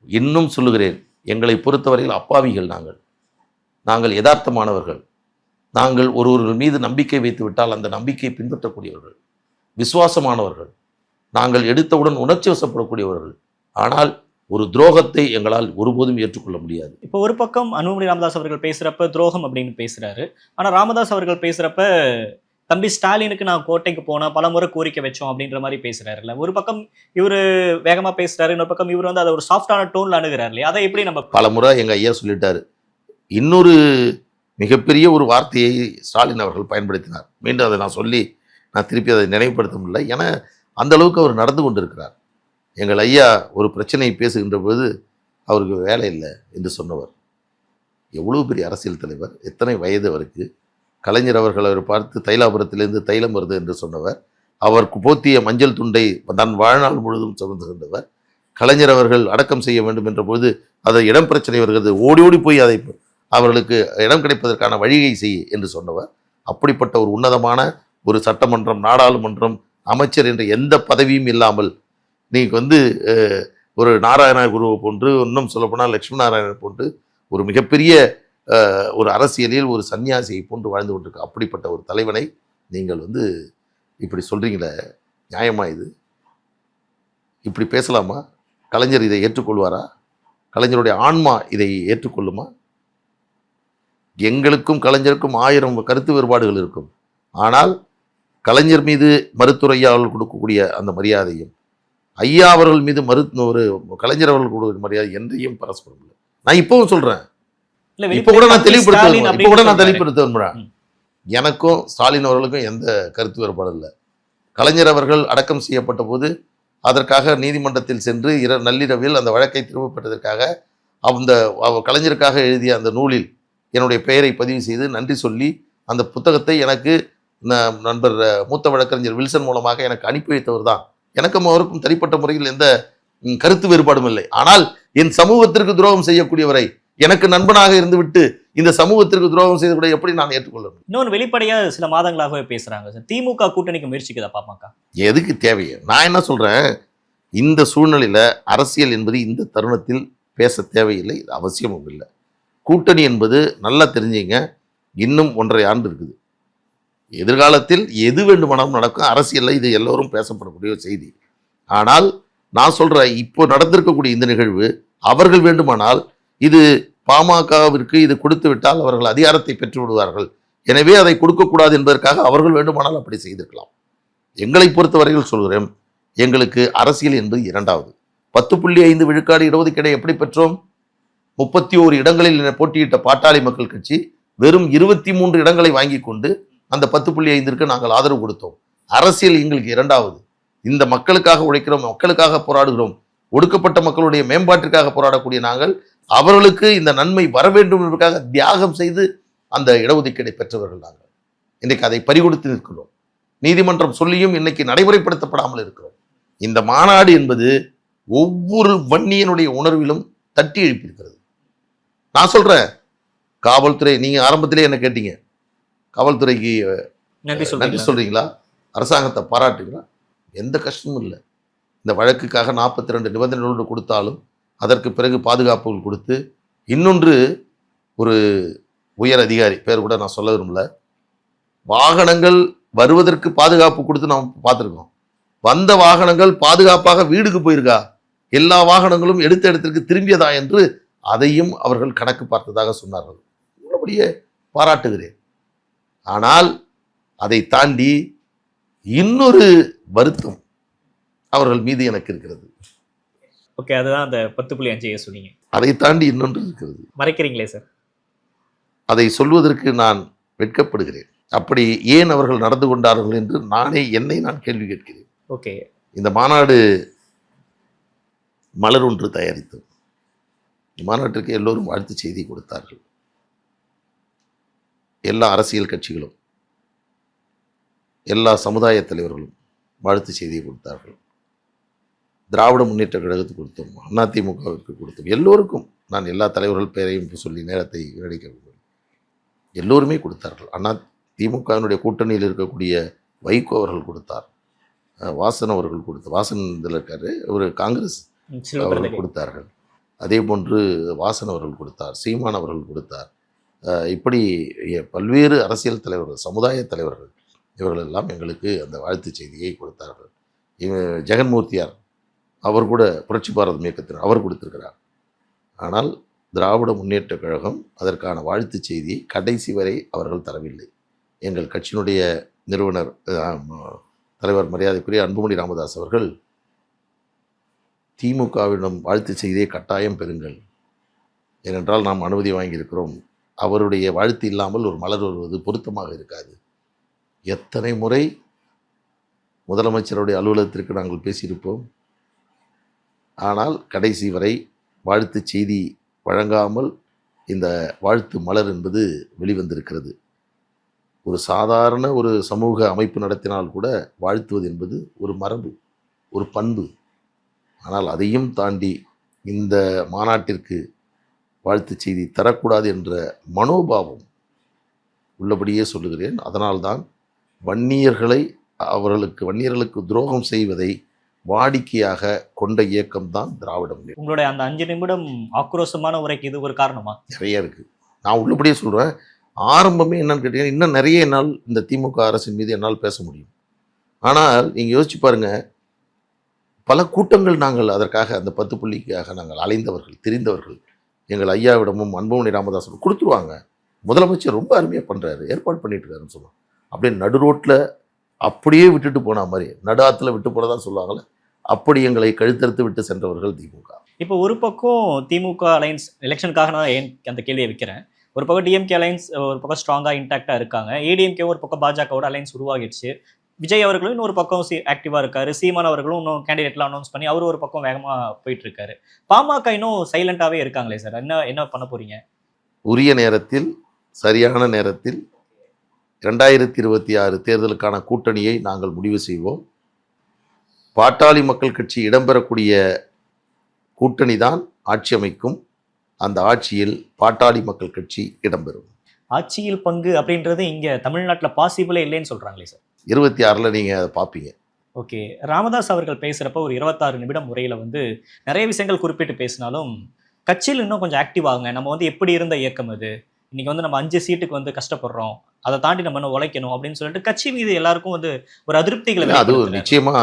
இன்னும் சொல்லுகிறேன், எங்களை பொறுத்தவரையில் அப்பாவிகள். நாங்கள் யதார்த்தமானவர்கள். நாங்கள் ஒருவர்கள் மீது நம்பிக்கை வைத்து விட்டால் அந்த நம்பிக்கையை பின்பற்றக்கூடியவர்கள், விசுவாசமானவர்கள். நாங்கள் எடுத்தவுடன் உணர்ச்சி வசப்படக்கூடியவர்கள். ஆனால் ஒரு துரோகத்தை எங்களால் ஒருபோதும் ஏற்றுக்கொள்ள முடியாது. இப்போ ஒரு பக்கம் அன்புமணி ராமதாஸ் அவர்கள் பேசுறப்ப துரோகம் அப்படின்னு பேசுறாரு. ஆனா ராமதாஸ் அவர்கள் பேசுறப்ப தம்பி ஸ்டாலினுக்கு நான் கோட்டைக்கு போனா பலமுறை கோரிக்கை வச்சோம் அப்படின்ற மாதிரி பேசுறாருல்ல. ஒரு பக்கம் இவரு வேகமா பேசுறாரு, இன்னொரு பக்கம் இவர் அதை ஒரு சாஃப்டான டோன்ல அணுகிறாரு இல்லையா? அதை எப்படி நம்ம பலமுறை எங்க ஐயா சொல்லிட்டாரு. இன்னொரு மிகப்பெரிய ஒரு வார்த்தையை ஸ்டாலின் அவர்கள் பயன்படுத்தினார். மீண்டும் அதை நான் திருப்பி அதை நினைவுபடுத்த முடியல. ஏன்னா அந்த அளவுக்கு அவர் நடந்து கொண்டிருக்கிறார். எங்கள் ஐயா ஒரு பிரச்சனையை பேசுகின்ற பொழுது அவருக்கு வேலை இல்லை என்று சொன்னவர். எவ்வளோ பெரிய அரசியல் தலைவர், எத்தனை வயது அவருக்கு. கலைஞர் அவர்கள் அவர் பார்த்து தைலாபுரத்திலிருந்து தைலம் வருது என்று சொன்னவர். அவருக்கு போத்திய மஞ்சள் துண்டை தன் வாழ்நாள் முழுவதும் சுமந்துகின்றவர். கலைஞர் அவர்கள் அடக்கம் செய்ய வேண்டும் என்ற பொழுது அதை இடம் பிரச்சனை வருகிறது, ஓடி ஓடி போய் அதை அவர்களுக்கு இடம் கிடைப்பதற்கான வழியை செய் என்று சொன்னவர். அப்படிப்பட்ட ஒரு உன்னதமான ஒரு சட்டமன்றம், நாடாளுமன்றம், அமைச்சர் என்ற எந்த பதவியும் இல்லாமல் நீங்க ஒரு நாராயண குருவை போன்று, இன்னும் சொல்லப்போனால் லட்சுமி நாராயணன் போன்று ஒரு மிகப்பெரிய ஒரு அரசியலில் ஒரு சன்னியாசியை போன்று வாழ்ந்து கொண்டிருக்க அப்படிப்பட்ட ஒரு தலைவனை நீங்கள் இப்படி சொல்றீங்களே, நியாயமா இது? இப்படி பேசலாமா? கலைஞர் இதை ஏற்றுக்கொள்வாரா? கலைஞருடைய ஆன்மா இதை ஏற்றுக்கொள்ளுமா? எங்களுக்கும் கலைஞருக்கும் 1000 கருத்து வேறுபாடுகள் இருக்கும். ஆனால் கலைஞர் மீது மருத்துவரையா அவர்கள் கொடுக்கக்கூடிய அந்த மரியாதையும், ஐயா அவர்கள் மீது கலைஞர் அவர்கள் கொடுக்கக்கூடிய மரியாதை என்றையும் பரஸ்பரம் இல்லை. நான் இப்பவும் சொல்றேன், இப்ப கூட நான் தெளிவுபடுத்த விரும்புறேன். எனக்கும் ஸ்டாலின் அவர்களுக்கும் எந்த கருத்து வேறுபாடு இல்லை. கலைஞர் அவர்கள் அடக்கம் செய்யப்பட்ட போது அதற்காக நீதிமன்றத்தில் சென்று நள்ளிரவில் அந்த வழக்கை திரும்ப பெற்றதற்காக அந்த கலைஞருக்காக எழுதிய அந்த நூலில் என்னுடைய பெயரை பதிவு செய்து நன்றி சொல்லி அந்த புத்தகத்தை எனக்கு நண்பர் மூத்த வழக்கறிஞர் வில்சன் மூலமாக எனக்கு அனுப்பி வைத்தவர் தான். எனக்கும் அவருக்கும் தனிப்பட்ட முறையில் எந்த கருத்து வேறுபாடும் இல்லை. ஆனால் என் சமூகத்திற்கு துரோகம் செய்யக்கூடியவரை எனக்கு நண்பனாக இருந்துவிட்டு இந்த சமூகத்திற்கு துரோகம் செய்தவரை எப்படி நான் ஏற்றுக்கொள்ளணும்? இன்னொன்று வெளிப்படையா சில மாதங்களாகவே பேசுறாங்க சார், திமுக கூட்டணிக்கு முயற்சிக்குதா பாமக? எதுக்கு தேவையே? நான் என்ன சொல்றேன், இந்த சூழ்நிலையில அரசியல் என்பது இந்த தருணத்தில் பேச தேவையில்லை, அவசியமும் இல்லை. கூட்டணி என்பது நல்லா தெரிஞ்சுங்க, இன்னும் 1.5 ஆண்டு இருக்குது. எதிர்காலத்தில் எது வேண்டுமானாலும் நடக்கும். அரசியலில் இது எல்லோரும் பேசப்படக்கூடிய செய்தி. ஆனால் நான் சொல்கிறேன், இப்போ நடந்திருக்கக்கூடிய இந்த நிகழ்வு அவர்கள் வேண்டுமானால் இது பாமகவிற்கு இது கொடுத்து விட்டால் அவர்கள் அதிகாரத்தை பெற்று விடுவார்கள், எனவே அதை கொடுக்கக்கூடாது என்பதற்காக அவர்கள் வேண்டுமானால் அப்படி செய்திருக்கலாம். எங்களை பொறுத்தவரையில் சொல்கிறேன், எங்களுக்கு அரசியல் என்பது 2வது. 10.5 விழுக்காடு இடஒதுக்கீடை எப்படி பெற்றோம்? 31 இடங்களில் போட்டியிட்ட பாட்டாளி மக்கள் கட்சி வெறும் 23 இடங்களை வாங்கி கொண்டு அந்த 10.5 நாங்கள் ஆதரவு கொடுத்தோம். அரசியல் எங்களுக்கு 2வது. இந்த மக்களுக்காக உழைக்கிறோம், மக்களுக்காக போராடுகிறோம், ஒடுக்கப்பட்ட மக்களுடைய மேம்பாட்டிற்காக போராடக்கூடிய நாங்கள் அவர்களுக்கு இந்த நன்மை வர வேண்டும் என்பதற்காக தியாகம் செய்து அந்த இடஒதுக்கீடை பெற்றவர்கள் நாங்கள். இன்றைக்கு அதை பறிகொடுத்து நிற்கிறோம். நீதிமன்றம் சொல்லியும் இன்னைக்கு நடைமுறைப்படுத்தப்படாமல் இருக்கிறோம். இந்த மாநாடு என்பது ஒவ்வொரு வன்னியனுடைய உணர்விலும் தட்டி எழுப்பியிருக்கிறது. நான் சொல்றேன், காவல்துறை, நீங்க ஆரம்பத்திலே என்ன கேட்டீங்க, காவல்துறைக்கு நன்றி நன்றி சொல்றீங்களா? சொல்கிறீங்களா? அரசாங்கத்தை பாராட்டுங்களா? எந்த கஷ்டமும் இல்லை. இந்த வழக்குக்காக 42 நிபந்தனைகளோடு கொடுத்தாலும் அதற்கு பிறகு பாதுகாப்புகள் கொடுத்து, இன்னொன்று ஒரு உயர் அதிகாரி பேர் கூட நான் சொல்ல விரும்பல, வாகனங்கள் வருவதற்கு பாதுகாப்பு கொடுத்து நாம் பார்த்துருக்கோம். வந்த வாகனங்கள் பாதுகாப்பாக வீடுக்கு போயிருக்கா, எல்லா வாகனங்களும் எடுத்த இடத்திற்கு திரும்பியதா என்று அதையும் அவர்கள் கணக்கு பார்த்ததாக சொன்னார்கள். உள்ளபடியே பாராட்டுகிறேன். ஆனால் அதை தாண்டி இன்னொரு வருத்தம் அவர்கள் மீது எனக்கு இருக்கிறது. ஓகே, அதுதான் அந்த 10.5 சொன்னீங்க. அதை தாண்டி இன்னொன்று இருக்கிறது. மறைக்கிறீங்களே சார். அதை சொல்வதற்கு நான் வெட்கப்படுகிறேன். அப்படி ஏன் அவர்கள் நடந்து கொண்டார்கள் என்று என்னை நான் கேள்வி கேட்கிறேன். ஓகே, இந்த மாநாடு மலர் ஒன்று தயாரித்தோம். மாநாட்டிற்கு எல்லோரும் வாழ்த்து செய்தி கொடுத்தார்கள். எல்லா அரசியல் கட்சிகளும் எல்லா சமுதாய தலைவர்களும் வாழ்த்து செய்தியை கொடுத்தார்கள். திராவிட முன்னேற்ற கழகத்துக்கு கொடுத்தோம், அதிமுகவிற்கு கொடுத்தோம், எல்லோருக்கும். நான் எல்லா தலைவர்கள் பெயரையும் சொல்லி நேரத்தை வீணடிக்க வேண்டும். எல்லோருமே கொடுத்தார்கள். அதிமுகவினுடைய கூட்டணியில் இருக்கக்கூடிய வைகோ அவர்கள் கொடுத்தார், வாசன் அவர்கள் வாசன் இதில் இருக்காரு, ஒரு காங்கிரஸ் அவர்கள் கொடுத்தார்கள். அதே போன்று வாசன் அவர்கள் கொடுத்தார், சீமான் அவர்கள் கொடுத்தார். இப்படி பல்வேறு அரசியல் தலைவர்கள், சமுதாய தலைவர்கள், இவர்கள் எல்லாம் எங்களுக்கு அந்த வாழ்த்து செய்தியை கொடுத்தார்கள். ஜெகன்மூர்த்தியார் அவர் கூட புரட்சி பாரதம் இயக்கத்தினர் அவர் கொடுத்திருக்கிறார். ஆனால் திராவிட முன்னேற்ற கழகம் அதற்கான வாழ்த்து செய்தியை கடைசி வரை அவர்கள் தரவில்லை. எங்கள் கட்சியினுடைய நிறுவனர் தலைவர் மரியாதைக்குரிய அன்புமணி ராமதாஸ் அவர்கள், திமுகவிடம் வாழ்த்து செய்தியை கட்டாயம் பெறுங்கள், ஏனென்றால் நாம் அனுமதி வாங்கியிருக்கிறோம், அவருடைய வாழ்த்து இல்லாமல் ஒரு மலர் வருவது பொருத்தமாக இருக்காது. எத்தனை முறை முதலமைச்சருடைய அலுவலகத்திற்கு நாங்கள் பேசியிருப்போம். ஆனால் கடைசி வரை வாழ்த்து செய்தி வழங்காமல் இந்த வாழ்த்து மலர் என்பது வெளிவந்திருக்கிறது. ஒரு சாதாரண ஒரு சமூக அமைப்பு நடத்தினால் கூட வாழ்த்துவது என்பது ஒரு மரபு, ஒரு பண்பு. ஆனால் அதையும் தாண்டி இந்த மாநாட்டிற்கு வாழ்த்து செய்தி தரக்கூடாது என்ற மனோபாவம் உள்ளபடியே சொல்லுகிறேன். அதனால்தான் வன்னியர்களுக்கு துரோகம் செய்வதை வாடிக்கையாக கொண்ட இயக்கம்தான் திராவிட முன்னேற்றம். உங்களுடைய அந்த 5 நிமிடம் ஆக்ரோஷமான உரைக்கு இது ஒரு காரணமா? நிறைய இருக்குது. நான் உள்ளபடியே சொல்கிறேன். ஆரம்பமே என்னன்னு கேட்டீங்கன்னா, இன்னும் நிறைய என்னால் இந்த திமுக அரசின் மீது என்னால் பேச முடியும். ஆனால் நீங்கள் யோசிச்சு பாருங்கள், பல கூட்டங்கள் நாங்கள் அதற்காக அந்த 10 புள்ளிக்காக நாங்கள் அலைந்தவர்கள், தெரிந்தவர்கள். எங்கள் ஐயாவிடமும் அன்புமணி ராமதாஸும் கொடுத்துருவாங்க. முதலமைச்சர் ரொம்ப அருமையாக பண்ணுறாரு, ஏற்பாடு பண்ணிட்டு இருக்காருன்னு சொல்லுவாங்க. அப்படியே நடு ரோட்டில் அப்படியே விட்டுட்டு போன மாதிரி, நடு ஆற்றுல விட்டு போனதான் சொல்லுவாங்கள்ல, அப்படி எங்களை கழுத்தறுத்து விட்டு சென்றவர்கள் திமுக. இப்போ ஒரு பக்கம் திமுக அலைன்ஸ் எலெக்ஷனுக்காக நான் ஏன் அந்த கேள்வியை வைக்கிறேன். ஒரு பக்கம் டிஎம்கே அலைன்ஸ் ஒரு பக்கம் ஸ்ட்ராங்காக இன்டாக்டாக இருக்காங்க. ஏடிஎம்கே ஒரு பக்கம் பாஜகவோட அலைன்ஸ் உருவாகிடுச்சு. விஜய் அவர்களும் இன்னொரு பக்கம் ஆக்டிவாக இருக்காரு. சீமான் அவர்களும் இன்னும் கேண்டிடேட்லாம் அனௌன்ஸ் பண்ணி அவர் ஒரு பக்கம் வேகமாக போயிட்டு இருக்காரு. பாமக இன்னும் சைலண்டாகவே இருக்காங்களே சார், என்ன பண்ண போறீங்க? உரிய நேரத்தில், சரியான நேரத்தில் 2026 தேர்தலுக்கான கூட்டணியை நாங்கள் முடிவு செய்வோம். பாட்டாளி மக்கள் கட்சி இடம்பெறக்கூடிய கூட்டணி தான் ஆட்சி அமைக்கும். அந்த ஆட்சியில் பாட்டாளி மக்கள் கட்சி இடம்பெறும். ஆட்சியில் பங்கு அப்படின்றது இங்க தமிழ்நாட்டில் பாசிபிளே இல்லைன்னு சொல்றாங்களே சார். 26 நீங்கள் அதை பார்ப்பீங்க. ஓகே, ராமதாஸ் அவர்கள் பேசுகிறப்ப ஒரு 26 நிமிடம் முறையில் நிறைய விஷயங்கள் குறிப்பிட்டு பேசினாலும் கட்சியில் இன்னும் கொஞ்சம் ஆக்டிவ் ஆகுங்க. நம்ம எப்படி இருந்த இயக்கம் அது, இன்னைக்கு நம்ம 5 சீட்டுக்கு கஷ்டப்படுறோம், அதை தாண்டி நம்ம இன்னும் உழைக்கணும் அப்படின்னு சொல்லிட்டு கட்சி மீது எல்லாருக்கும் ஒரு அதிருப்திகளை. அது நிச்சயமா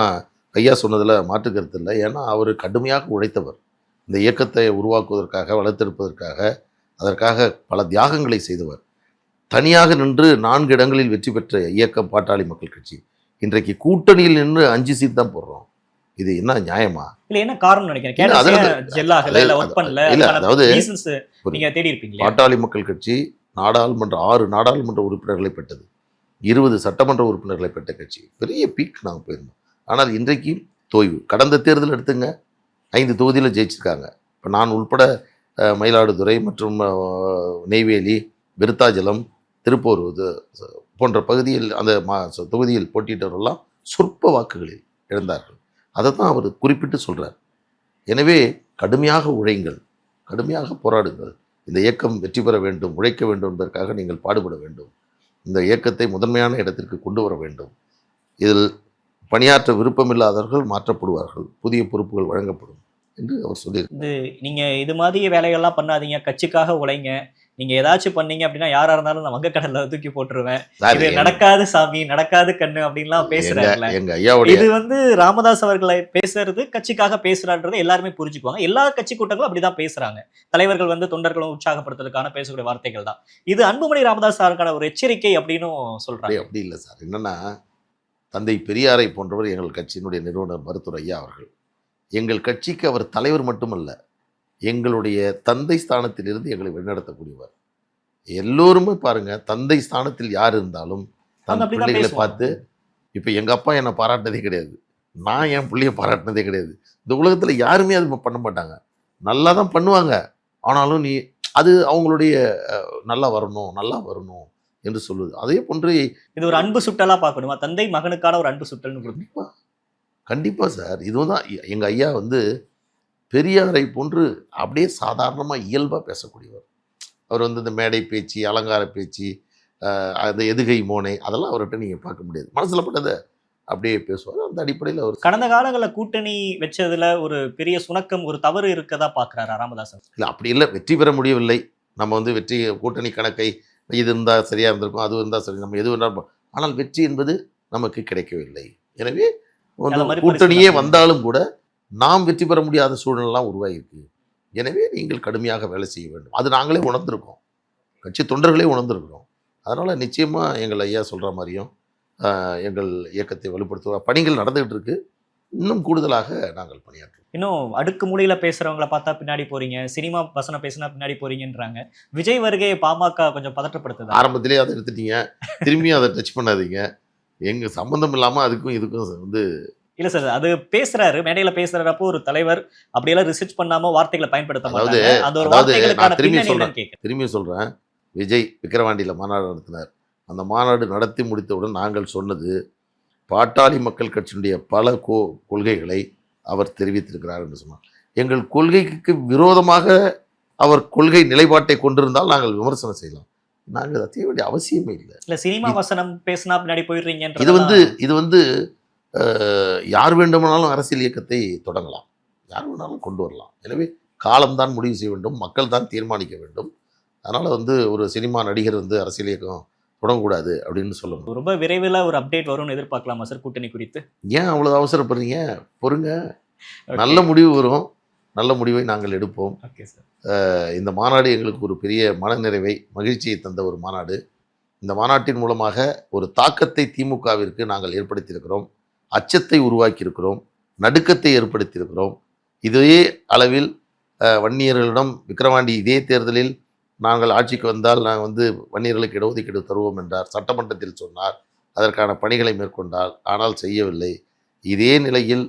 ஐயா சொன்னதில் மாற்று கருத்து இல்லை. ஏன்னா அவர் கடுமையாக உழைத்தவர். இந்த இயக்கத்தை உருவாக்குவதற்காக, வளர்த்தெடுப்பதற்காக, அதற்காக பல தியாகங்களை செய்தவர். தனியாக நின்று 4 இடங்களில் வெற்றி பெற்ற இயக்கம் பாட்டாளி மக்கள் கட்சி. இன்றைக்கு கூட்டணியில் நின்று 5 சீட் தான் போடுறோம். இது என்ன நியாயமா? இல்லை, என்ன காரணம் நினைக்கிறேன். அதாவது பாட்டாளி மக்கள் கட்சி 6 நாடாளுமன்ற உறுப்பினர்களை பெற்றது, 20 சட்டமன்ற உறுப்பினர்களை பெற்ற கட்சி. பெரிய பீக் நாங்கள் போயிருந்தோம். ஆனால் இன்றைக்கு தோய்வு. கடந்த தேர்தல் எடுத்துங்க, 5 தொகுதியில் ஜெயிச்சிருக்காங்க. இப்போ நான் உள்பட மயிலாடுதுறை மற்றும் நெய்வேலி, விருத்தாச்சலம், திருப்பூர் போன்ற பகுதியில் அந்த தொகுதியில் போட்டியிட்டவரெல்லாம் சொற்ப வாக்குகளில் இழந்தார்கள். அதை தான் அவர் குறிப்பிட்டு சொல்கிறார். எனவே கடுமையாக உழைங்கள், கடுமையாக போராடுங்கள், இந்த இயக்கம் வெற்றி பெற வேண்டும், உழைக்க வேண்டும் என்பதற்காக நீங்கள் பாடுபட வேண்டும். இந்த இயக்கத்தை முதன்மையான இடத்திற்கு கொண்டு வர வேண்டும். இதில் பணியாற்ற விருப்பமில்லாதவர்கள் மாற்றப்படுவார்கள், புதிய பொறுப்புகள் வழங்கப்படும் என்று அவர் சொல்லியிருக்கிறார். நீங்க இது மாதிரி வேலைகள்லாம் பண்ணாதீங்க, கட்சிக்காக உழைங்க, நீங்க ஏதாச்சும் பண்ணீங்க அப்படின்னா யாரா இருந்தாலும் நான் வங்கக்கடல்ல தூக்கி போட்டுருவேன், இது நடக்காது சாமி, நடக்காது கண்ணு அப்படின்லாம் பேசுறாங்கல்ல. எங்க ஐயாவுடைய இது ராமதாஸ் அவர்களை பேசுறது கட்சிக்காக பேசுறான்றது எல்லாருமே புரிஞ்சுக்குவாங்க. எல்லா கட்சி கூட்டங்களும் அப்படிதான் பேசுறாங்க. தலைவர்கள் தொண்டர்களும் உற்சாகப்படுத்துறதுக்கான பேசக்கூடிய வார்த்தைகள் தான். இது அன்புமணி ராமதாஸ் அவருக்கான ஒரு எச்சரிக்கை அப்படின்னு சொல்றாங்க. அப்படி இல்லை சார். என்னன்னா, தந்தை பெரியாரை போன்றவர் எங்கள் கட்சியினுடைய நிறுவனர் மருத்துவர் ஐயா அவர்கள். எங்கள் கட்சிக்கு அவர் தலைவர் மட்டுமல்ல, எங்களுடைய தந்தை ஸ்தானத்திலிருந்து எங்களை வழிநடத்தக்கூடியவர். எல்லோருமே பாருங்க, தந்தை ஸ்தானத்தில் யார் இருந்தாலும் தன் பிள்ளைகளை பார்த்து, இப்போ எங்கள் அப்பா என்னை பாராட்டினதே கிடையாது, நான் என் பிள்ளைய பாராட்டினதே கிடையாது. இந்த உலகத்தில் யாருமே அது பண்ண மாட்டாங்க. நல்லா தான் பண்ணுவாங்க, ஆனாலும் அது அவங்களுடைய நல்லா வரணும் என்று சொல்லுது. அதே போன்று இது ஒரு அன்பு சுட்டலா பார்க்கணுமா? தந்தை மகனுக்கான ஒரு அன்பு சுட்டல்னு. கண்டிப்பா சார். இதுதான் எங்க ஐயா பெரியாரை போன்று அப்படியே சாதாரணமாக இயல்பாக பேசக்கூடியவர். அவர் இந்த மேடை பேச்சு, அலங்கார பேச்சு, அந்த எதுகை மோனை, அதெல்லாம் அவர்கிட்ட நீங்கள் பார்க்க முடியாது. மனசில் பட்டதை அப்படியே பேசுவார். அந்த அடிப்படையில் அவர் கடந்த காலங்களில் கூட்டணி வச்சதுல ஒரு பெரிய சுணக்கம், ஒரு தவறு இருக்கதா பார்க்குறாரா ராமதாசன்? இல்லை, அப்படி இல்லை. வெற்றி பெற முடியவில்லை. நம்ம வெற்றி கூட்டணி கணக்கை இது இருந்தால் சரியாக இருந்திருக்கும், அது இருந்தால் சரி, நம்ம எது வேணாலும், ஆனால் வெற்றி என்பது நமக்கு கிடைக்கவில்லை. எனவே கூட்டணியே வந்தாலும் கூட நாம் வெற்றி பெற முடியாத சூழ்நிலாம் உருவாகிருக்கு. எனவே நீங்கள் கடுமையாக வேலை செய்ய வேண்டும். அது நாங்களே உணர்ந்திருக்கோம், கட்சி தொண்டர்களே உணர்ந்திருக்கிறோம். அதனால் நிச்சயமாக எங்கள் ஐயா சொல்கிற மாதிரியும் எங்கள் இயக்கத்தை வலுப்படுத்துவோம். பணிகள் நடந்துகிட்டு இருக்கு. இன்னும் கூடுதலாக நாங்கள் பணியாற்றுவோம். இன்னும் அடுக்கு மூலையில பேசுறவங்கள பார்த்தா பின்னாடி போறீங்க, சினிமா வசனம் பேசினா பின்னாடி போறீங்கன்றாங்க. விஜய் வருகை பாமக கொஞ்சம் பதற்றப்படுத்துது. ஆரம்பத்திலே அதை எடுத்துட்டீங்க, திரும்பியும் அதை டச் பண்ணாதீங்க. எங்க சம்பந்தம் இல்லாமல் அதுக்கும் இதுக்கும் இல்ல சார், அது பேசுறாரு, மேடையில பேசுறப்போ ஒரு தலைவர் அப்படியெல்லாம் ரிசர்ச் பண்ணாம வார்த்தைகளை பயன்படுத்த மாட்டாங்க. அது ஒரு வார்த்தைகளுக்கான பின்னணி என்னன்னு கேக்குறேன். திரும்பி சொல்றேன். விஜய் விக்கிரவாண்டியில் மாநாடு நடத்தினார். அந்த மாநாடு நடத்தி முடித்தவுடன் நாங்கள் சொன்னது, பாட்டாளி மக்கள் கட்சியினுடைய பல கொள்கைகளை அவர் தெரிவித்திருக்கிறார் என்று சொன்னார். எங்கள் கொள்கைக்கு விரோதமாக அவர் கொள்கை நிலைப்பாட்டை கொண்டிருந்தால் நாங்கள் விமர்சனம் செய்யலாம். நாங்கள் அதை செய்ய வேண்டிய அவசியமே இல்லை. இல்ல, சினிமா வசனம் பேசினா பின்னாடி போயிடுறீங்க. இது யார் வேண்டுமானாலும் அரசியல் இயக்கத்தை தொடங்கலாம், யார் வேணாலும் கொண்டு வரலாம். எனவே காலம்தான் முடிவு செய்ய வேண்டும், மக்கள் தான் தீர்மானிக்க வேண்டும். அதனால் ஒரு சினிமா நடிகர் அரசியல் இயக்கம் தொடங்கக்கூடாது அப்படின்னு சொல்லணும். ரொம்ப விரைவில் ஒரு அப்டேட் வரும்னு எதிர்பார்க்கலாமா சார் கூட்டணி குறித்து? ஏன் அவ்வளோ அவசரப்படுறீங்க? பொறுங்க, நல்ல முடிவு வரும், நல்ல முடிவை நாங்கள் எடுப்போம். Okay sir. இந்த மாநாடு எங்களுக்கு ஒரு பெரிய மனநிறைவை, மகிழ்ச்சியை தந்த ஒரு மாநாடு. இந்த மாநாட்டின் மூலமாக ஒரு தாக்கத்தை திமுகவிற்கு நாங்கள் ஏற்படுத்தியிருக்கிறோம், அச்சத்தை உருவாக்கியிருக்கிறோம், நடுக்கத்தை ஏற்படுத்தியிருக்கிறோம். இதே அளவில் வன்னியர்களிடம் விக்கிரவாண்டி இதே தேர்தலில் நாங்கள் ஆட்சிக்கு வந்தால் நாங்கள் வன்னியர்களுக்கு இடஒதுக்கீடு தருவோம் என்றார், சட்டமன்றத்தில் சொன்னார், அதற்கான பணிகளை மேற்கொண்டார், ஆனால் செய்யவில்லை. இதே நிலையில்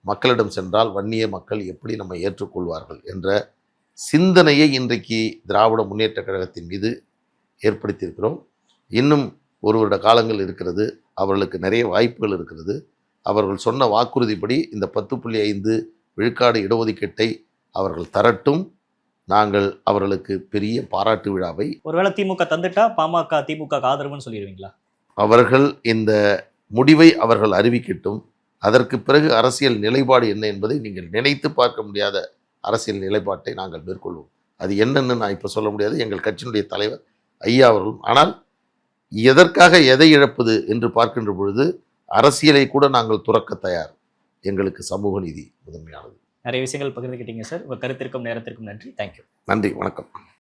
மக்களிடம் சென்றால் வன்னிய மக்கள் எப்படி நம்மை ஏற்றுக்கொள்வார்கள் என்ற சிந்தனையை இன்றைக்கு திராவிட முன்னேற்ற கழகத்தின் மீது ஏற்படுத்தியிருக்கிறோம். இன்னும் ஒரு வருட காலங்கள் இருக்கிறது, அவர்களுக்கு நிறைய வாய்ப்புகள் இருக்கிறது. அவர்கள் சொன்ன வாக்குறுதிப்படி இந்த 10.5 விழுக்காடு இடஒதுக்கீட்டை அவர்கள் தரட்டும். நாங்கள் அவர்களுக்கு பெரிய பாராட்டு விழாவை, ஒருவேளை திமுக தந்துட்டா பாமக திமுக ஆதரவுன்னு சொல்லிடுவீங்களா? அவர்கள் இந்த முடிவை அவர்கள் அறிவிக்கட்டும். அதற்கு பிறகு அரசியல் நிலைப்பாடு என்ன என்பதை நீங்கள் நினைத்து பார்க்க முடியாத அரசியல் நிலைப்பாட்டை நாங்கள் மேற்கொள்வோம். அது என்னன்னு நான் இப்போ சொல்ல முடியாது, எங்கள் கட்சியினுடைய தலைவர் ஐயா அவர்களும். ஆனால் எதற்காக எதை இழப்பது என்று பார்க்கின்ற பொழுது அரசியலை கூட நாங்கள் துறக்க தயார். எங்களுக்கு சமூக நீதி முதன்மையானது. நிறைய விஷயங்கள் பகிர்ந்துக்கிட்டீங்க சார். உங்கள் கருத்திற்கும் நேரத்திற்கும் நன்றி. தேங்க்யூ. நன்றி, வணக்கம்.